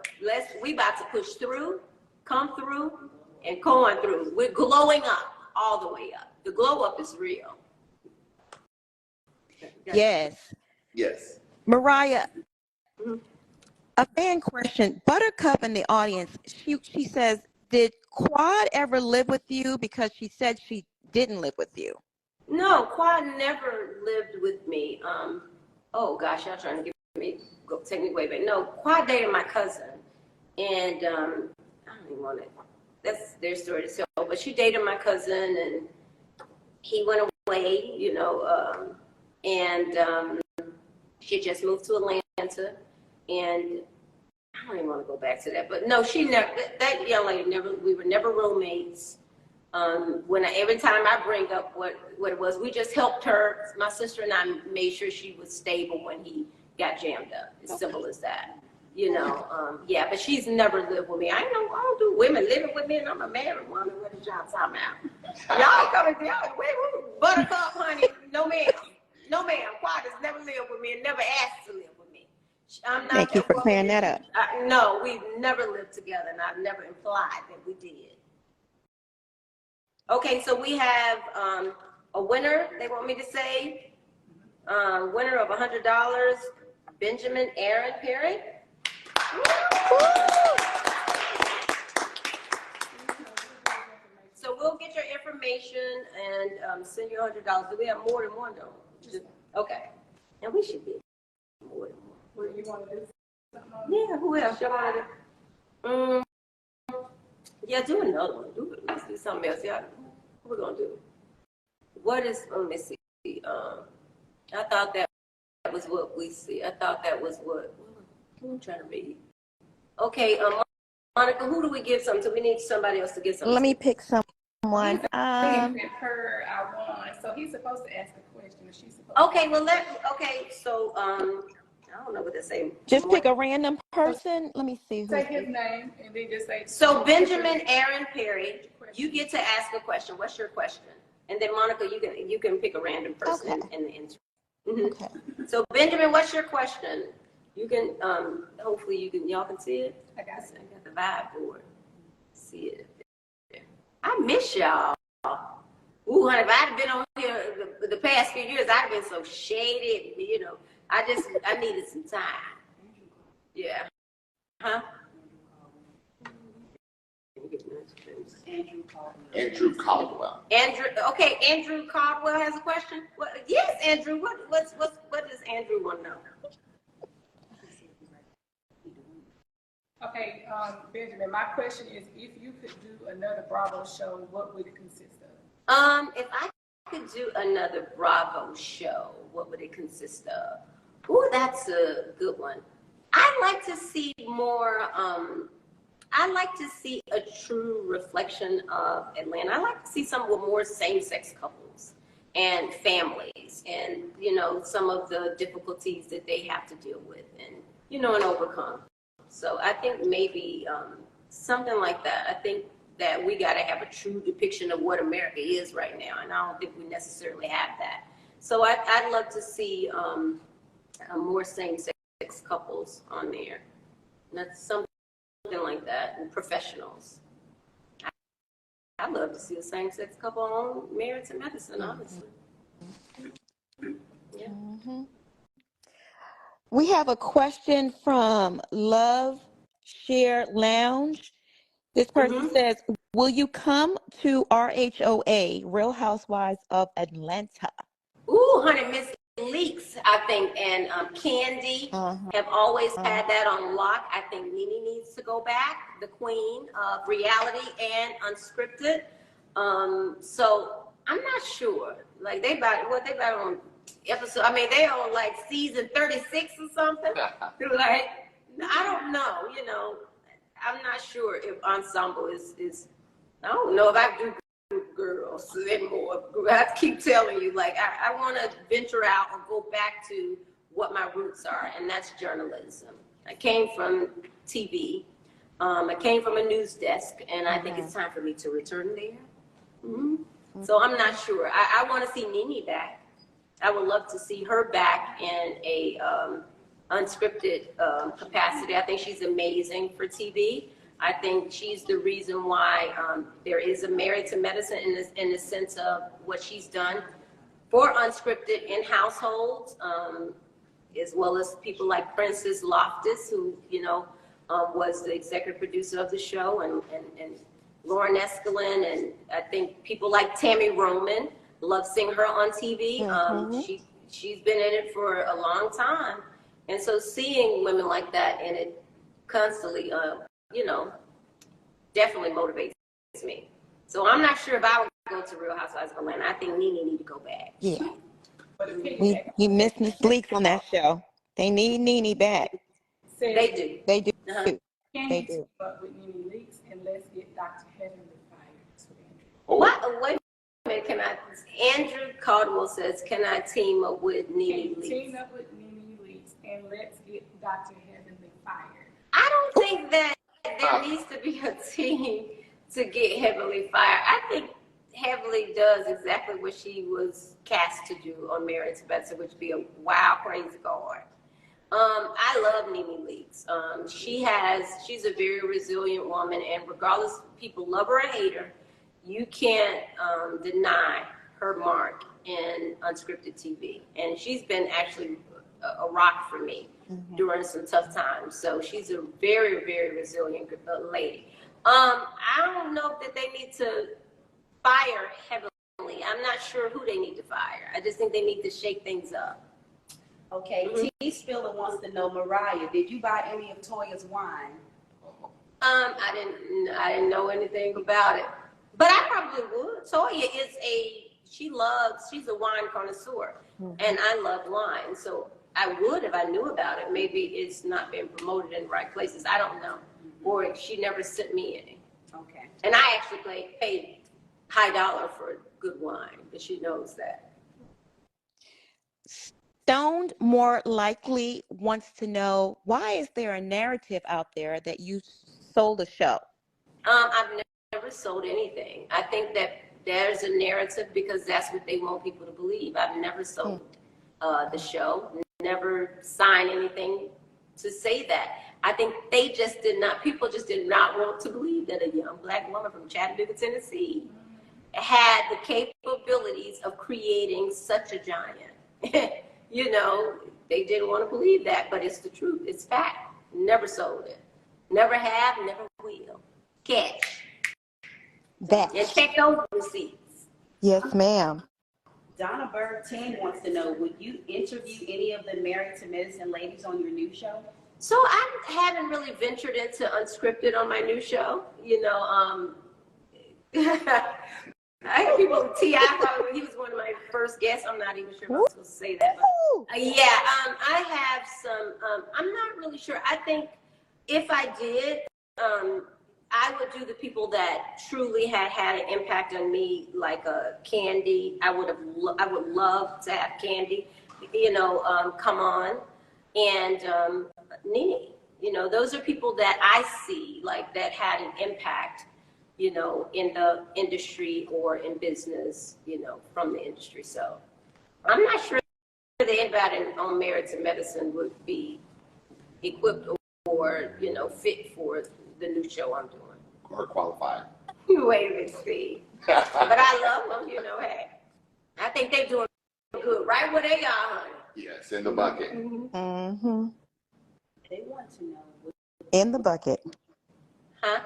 we about to push through, come through, and going through. We're glowing up all the way up. The glow up is real. Yes. Yes. Mariah, a fan question. Buttercup in the audience, she says, did Quad ever live with you? Because she said she didn't live with you. No, Quad never lived with me. Oh gosh, y'all trying to take me way back. No, Quad dated my cousin, and I don't even want to. That's their story to tell. But she dated my cousin, and he went away, you know, and she just moved to Atlanta, and I don't even want to go back to that, but no, she never. That young lady never. We were never roommates. Every time I bring up what it was, we just helped her. My sister and I made sure she was stable when he got jammed up. As simple as that. Yeah, but she's never lived with me. I don't do women living with me, and I'm a married woman. What is y'all talking about? Y'all coming down? Wait, Buttercup, honey? No, ma'am. No, ma'am. Quad has never lived with me and never asked to live with me. I'm not. Thank you for clearing that up. No, we've never lived together, and I've never implied that we did. Okay, so we have a winner. They want me to say winner of $100, Benjamin Aaron Perry. So we'll get your information and send you $100. Do we have more than one though? Okay. And we should get more than one. What do you want to do? Yeah, who else? Y'all want to do? Yeah, do another one. Let's do something else. Yeah, what we're gonna do? What is? Let me see. I thought that was what we see. I thought that was what. I'm trying to read. Okay, Monica, who do we give something to? We need somebody else to give something. Let me pick someone. Her, I won. So he's supposed to ask a question. Or she's supposed Okay, well so I don't know what to say. Just pick a random person. Let me see. say his name and then just say. So Benjamin Aaron Perry, you get to ask a question. What's your question? And then Monica, you can pick a random person in the answer. Okay. So Benjamin, what's your question? You can hopefully y'all can see it. I got it. I got the vibe board. See it. I miss y'all. Ooh, honey, if I'd have been on here the past few years, I'd have been so shaded. I needed some time. Yeah. Huh? Andrew Caldwell. Okay, Andrew Caldwell has a question. Yes, Andrew. What does Andrew want to know? Okay, Benjamin, my question is, if you could do another Bravo show, what would it consist of? If I could do another Bravo show, what would it consist of? Ooh, that's a good one. I'd like to see more, I'd like to see a true reflection of Atlanta. I'd like to see some with more same-sex couples and families and, some of the difficulties that they have to deal with and overcome. So I think maybe something like that. I think that we got to have a true depiction of what America is right now, and I don't think we necessarily have that. So I'd love to see more same-sex couples on there. And that's something like that, and professionals. I'd love to see a same-sex couple on Married to Medicine, honestly. Yeah. Mm-hmm. We have a question from Love Share Lounge. This person says, will you come to RHOA, Real Housewives of Atlanta? Ooh, honey, Miss Leaks, I think, and Candy have always had that on lock. I think Nene needs to go back, the queen of reality and unscripted. So I'm not sure. Like they about on episode. I mean, they on like season 36 or something. Like I don't know. I'm not sure if ensemble is. I don't know if I do girls anymore. I keep telling you, like I want to venture out and go back to what my roots are, and that's journalism. I came from TV. I came from a news desk, and I think it's time for me to return there. So I'm not sure. I want to see Nene back. I would love to see her back in a unscripted capacity. I think she's amazing for TV. I think she's the reason why there is a Married to Medicine in the sense of what she's done for unscripted in households, as well as people like Princess Loftus, who was the executive producer of the show, and Lauren Escalin, and I think people like Tammy Roman. Love seeing her on TV. She's been in it for a long time, and so seeing women like that in it constantly, definitely motivates me. So I'm not sure if I would go to Real Housewives of Atlanta. I think Nene need to go back. Yeah, we miss Miss Leaks on that show. They need Nene back. They do. They do. They do. But with Nene Leaks, and let's get Dr. Heavenly fired. What? Wait a minute. Andrew Caldwell says, can I team up with Nene Leaks? Team up with Nene Leaks, and let's get Dr. Heavenly fired. I don't think that there needs to be a team to get Heavenly fired. I think Heavenly does exactly what she was cast to do on Married to Medicine, which would be a wild, crazy guard. I love Nene Leakes. She's a very resilient woman, and regardless if people love her or hate her, you can't deny her mark in unscripted TV. And she's been actually a rock for me during some tough times. So she's a very, very resilient lady. I don't know that they need to fire Heavenly. I'm not sure who they need to fire. I just think they need to shake things up. Okay, T. Spiller wants to know, Mariah, did you buy any of Toya's wine? I didn't know anything about it, but I probably would. Toya she's a wine connoisseur, and I love wine, so I would if I knew about it. Maybe it's not been promoted in the right places. I don't know, or she never sent me any. Okay. And I actually paid high dollar for good wine, but she knows that. Stoned more likely wants to know, why is there a narrative out there that you sold a show? I've never sold anything. I think that there's a narrative because that's what they want people to believe. I've never sold the show, never signed anything to say that. I think people just did not want to believe that a young Black woman from Chattanooga, Tennessee had the capabilities of creating such a giant. They didn't want to believe that, but it's the truth. It's fact. Never sold it. Never have, never will. Catch. That. And check those receipts. Yes, ma'am. Donna Berg 10 wants to know, would you interview any of the Married to Medicine ladies on your new show? So I haven't really ventured into unscripted on my new show. I had people, T.I. probably, he was one of my first guests. I'm not even sure if I'm supposed to say that. But, I have some, I'm not really sure. I think if I did, I would do the people that truly had an impact on me, like Candy. I would love to have Candy, come on, and Nene. Those are people that I see like that had an impact, in the industry or in business, from the industry. So I'm not sure that anybody on Married to Medicine would be equipped or, fit for the new show I'm doing. Or qualified. Wait and see. But I love them, hey. I think they're doing good right where they are, honey. Yes, in the bucket. Mm-hmm. They want to know. In the bucket. Huh?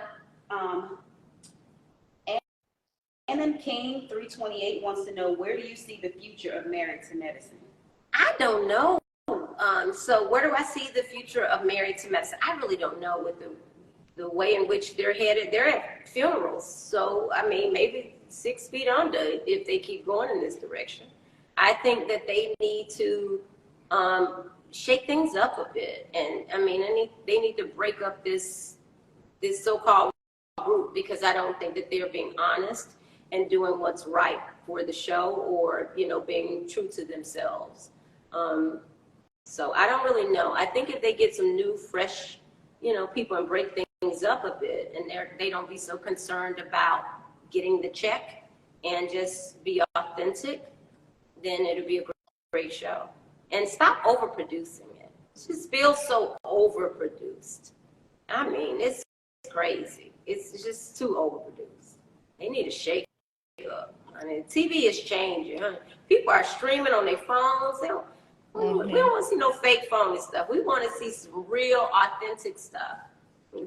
MM King 328 wants to know, where do you see the future of Married to Medicine? I don't know. So where do I see the future of Married to Medicine? I really don't know with the way in which they're headed. They're at funerals. So, maybe 6 feet under if they keep going in this direction. I think that they need to shake things up a bit. And, they need to break up this so-called group, because I don't think that they're being honest and doing what's right for the show or, being true to themselves. So I don't really know. I think if they get some new, fresh, people and break things up a bit, and they don't be so concerned about getting the check and just be authentic, then it'll be a great show. And stop overproducing it. It just feels so overproduced. It's crazy. It's just too overproduced. They need to shake up. TV is changing. People are streaming on their phones. We don't want to see no fake phony stuff. We want to see some real, authentic stuff.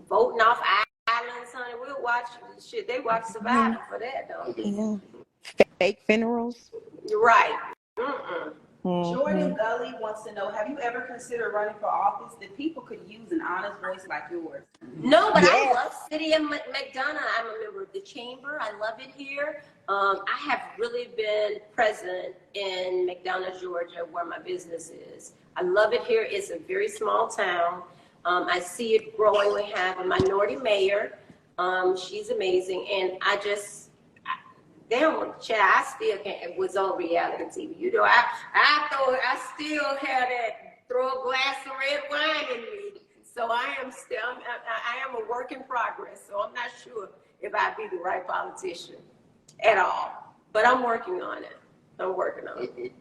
Voting off islands, honey. We'll watch shit. They watch Survivor for that, though. Yeah. Fake funerals. Right. Jordan Gully wants to know, have you ever considered running for office? That people could use an honest voice like yours. No, but I love City of McDonough. I'm a member of the chamber. I love it here. I have really been present in McDonough, Georgia, where my business is. I love it here. It's a very small town. I see it growing. We have a minority mayor. She's amazing. And I still can't. It was on reality TV. I still had that throw a glass of red wine in me. So I am still, I am a work in progress. So I'm not sure if I'd be the right politician at all. But I'm working on it. I'm working on it.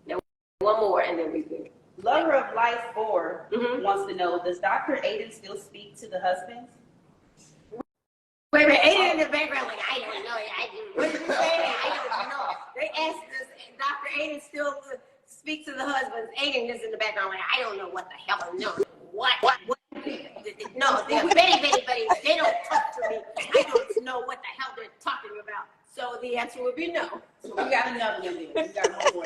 Now, one more, and then we can. Lover of Life 4 wants to know, does Dr. Aiden still speak to the husbands? Wait a minute, Aiden in the background, like, I don't know. What did you say? I don't know. They asked us, Dr. Aiden still speak to the husbands. Aiden is in the background, like, I don't know what the hell. No, what? No, they're very, they don't talk to me. I don't know what the hell they're talking about. So the answer would be no. So we got another one then. We got one more.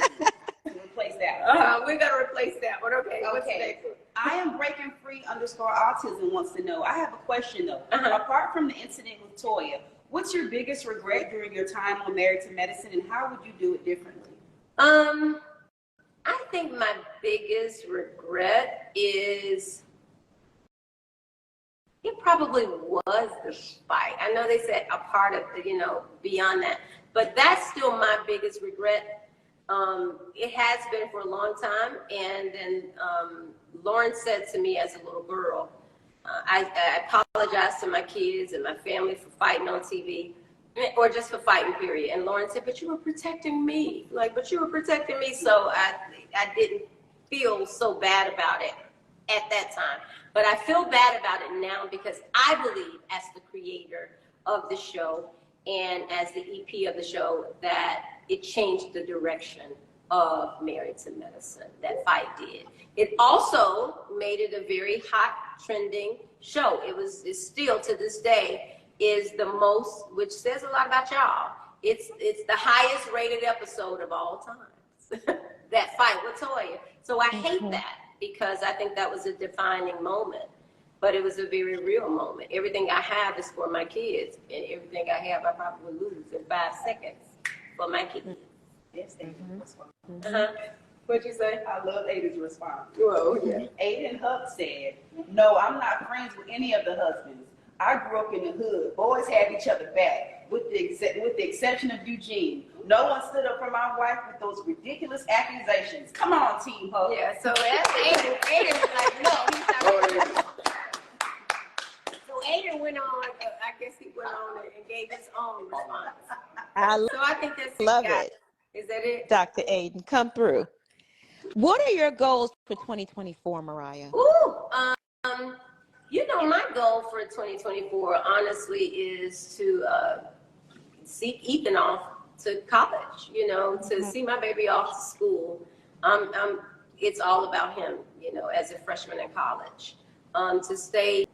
To replace that. We're going to replace that one. Okay, what's the next one? I am breaking free _autism wants to know. I have a question though. Apart from the incident with Toya, what's your biggest regret during your time on Married to Medicine, and how would you do it differently? I think my biggest regret is it probably was the fight. I know they said a part of the, beyond that, but that's still my biggest regret. It has been for a long time, and then Lauren said to me as a little girl, I apologize to my kids and my family for fighting on TV, or just for fighting, period. And Lauren said, but you were protecting me. So I didn't feel so bad about it at that time. But I feel bad about it now because I believe, as the creator of the show and as the EP of the show, that it changed the direction of Married to Medicine. That fight did. It also made it a very hot, trending show. It's still, to this day, is the most, which says a lot about y'all. It's the highest rated episode of all time. That fight with Toya. So I hate that, because I think that was a defining moment. But it was a very real moment. Everything I have is for my kids, and everything I have I probably lose in 5 seconds for my kids. Yes, Aiden's response. What'd you say? I love Aiden's response. Whoa, yeah. Aiden Huck said, no, I'm not friends with any of the husbands. I grew up in the hood. Boys had each other back, with the exception of Eugene. No one stood up for my wife with those ridiculous accusations. Come on, Team Huck. Yeah, so that's Aiden. Aiden was like, no, he's not. So Aiden went on, I guess he went on and gave his own response. So I think that's love it. Is that it? Dr. Aiden, come through. What are your goals for 2024, Mariah? My goal for 2024, honestly, is to see Ethan off to college, to see my baby off to school. It's all about him, as a freshman in college. To stay,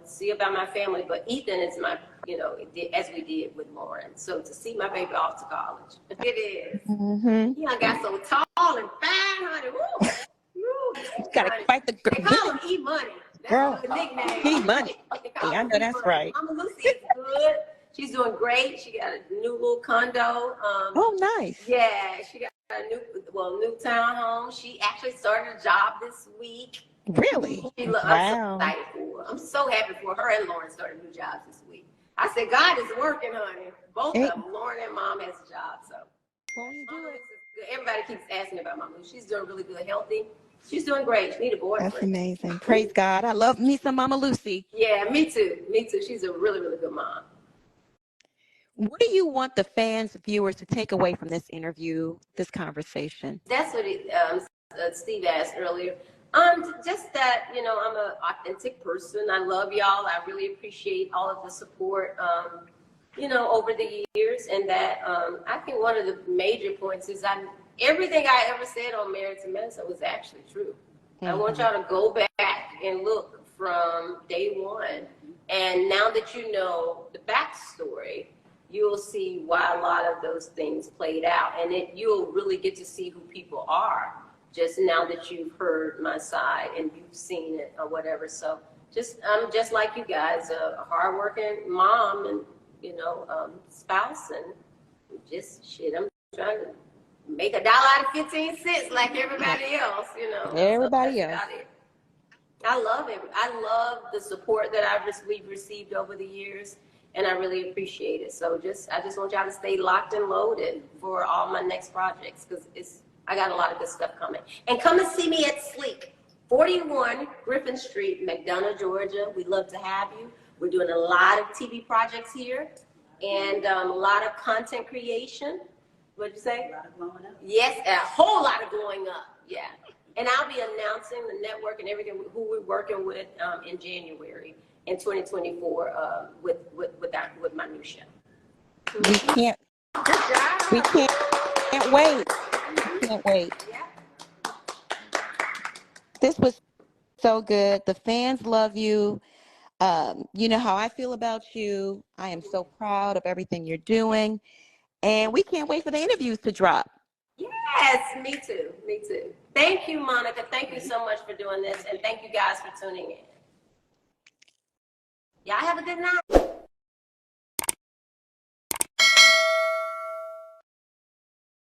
see about my family, but Ethan is my, as we did with Lauren. So to see my baby off to college, it is. He got so tall and fine, honey. Woo. Gotta fight the They call him E-Money. girl. The nickname. E-Money. Yeah, I know that's right. Mama Lucy is good. She's doing great. She got a new little condo. Oh, nice. Yeah, she got a new townhome. She actually started a job this week. Really? Wow. I'm so excited for her. I'm so happy for her, and Lauren started new jobs this week. I said, God is working, honey. Both of them, Lauren and Mom, has a job. So Won't you do it? everybody keeps asking about Mama Lucy. She's doing really good, healthy. She's doing great. She need a boyfriend. That's amazing. Praise God. I love me some Mama Lucy. Yeah, me too. She's a really, really good mom. What do you want the fans, viewers, to take away from this interview, this conversation? That's what Steve asked earlier. Just that, I'm an authentic person. I love y'all. I really appreciate all of the support, over the years. And that I think one of the major points is everything I ever said on Married to Medicine was actually true. I want y'all to go back and look from day one. And now that you know the backstory, you'll see why a lot of those things played out. And you'll really get to see who people are just now that you've heard my side and you've seen it or whatever. So I'm just like you guys, a hardworking mom and, spouse, and I'm trying to make $1 out of 15 cents like everybody else, Everybody else. I love it. I love the support that we've received over the years, and I really appreciate it. So I just want y'all to stay locked and loaded for all my next projects, because I got a lot of good stuff coming. And come and see me at Sleek. 41 Griffin Street, McDonough, Georgia. We'd love to have you. We're doing a lot of TV projects here and a lot of content creation. What'd you say? A lot of blowing up. Yes, a whole lot of glowing up. Yeah. And I'll be announcing the network and everything, who we're working with in January in 2024 with my new show. We can't Good job. we can't wait. We can't wait. Yeah. This was so good. The fans love you. You know how I feel about you. I am so proud of everything you're doing. And we can't wait for the interviews to drop. Yes, me too. Me too. Thank you, Monica. Thank you so much for doing this. And thank you guys for tuning in. Y'all have a good night.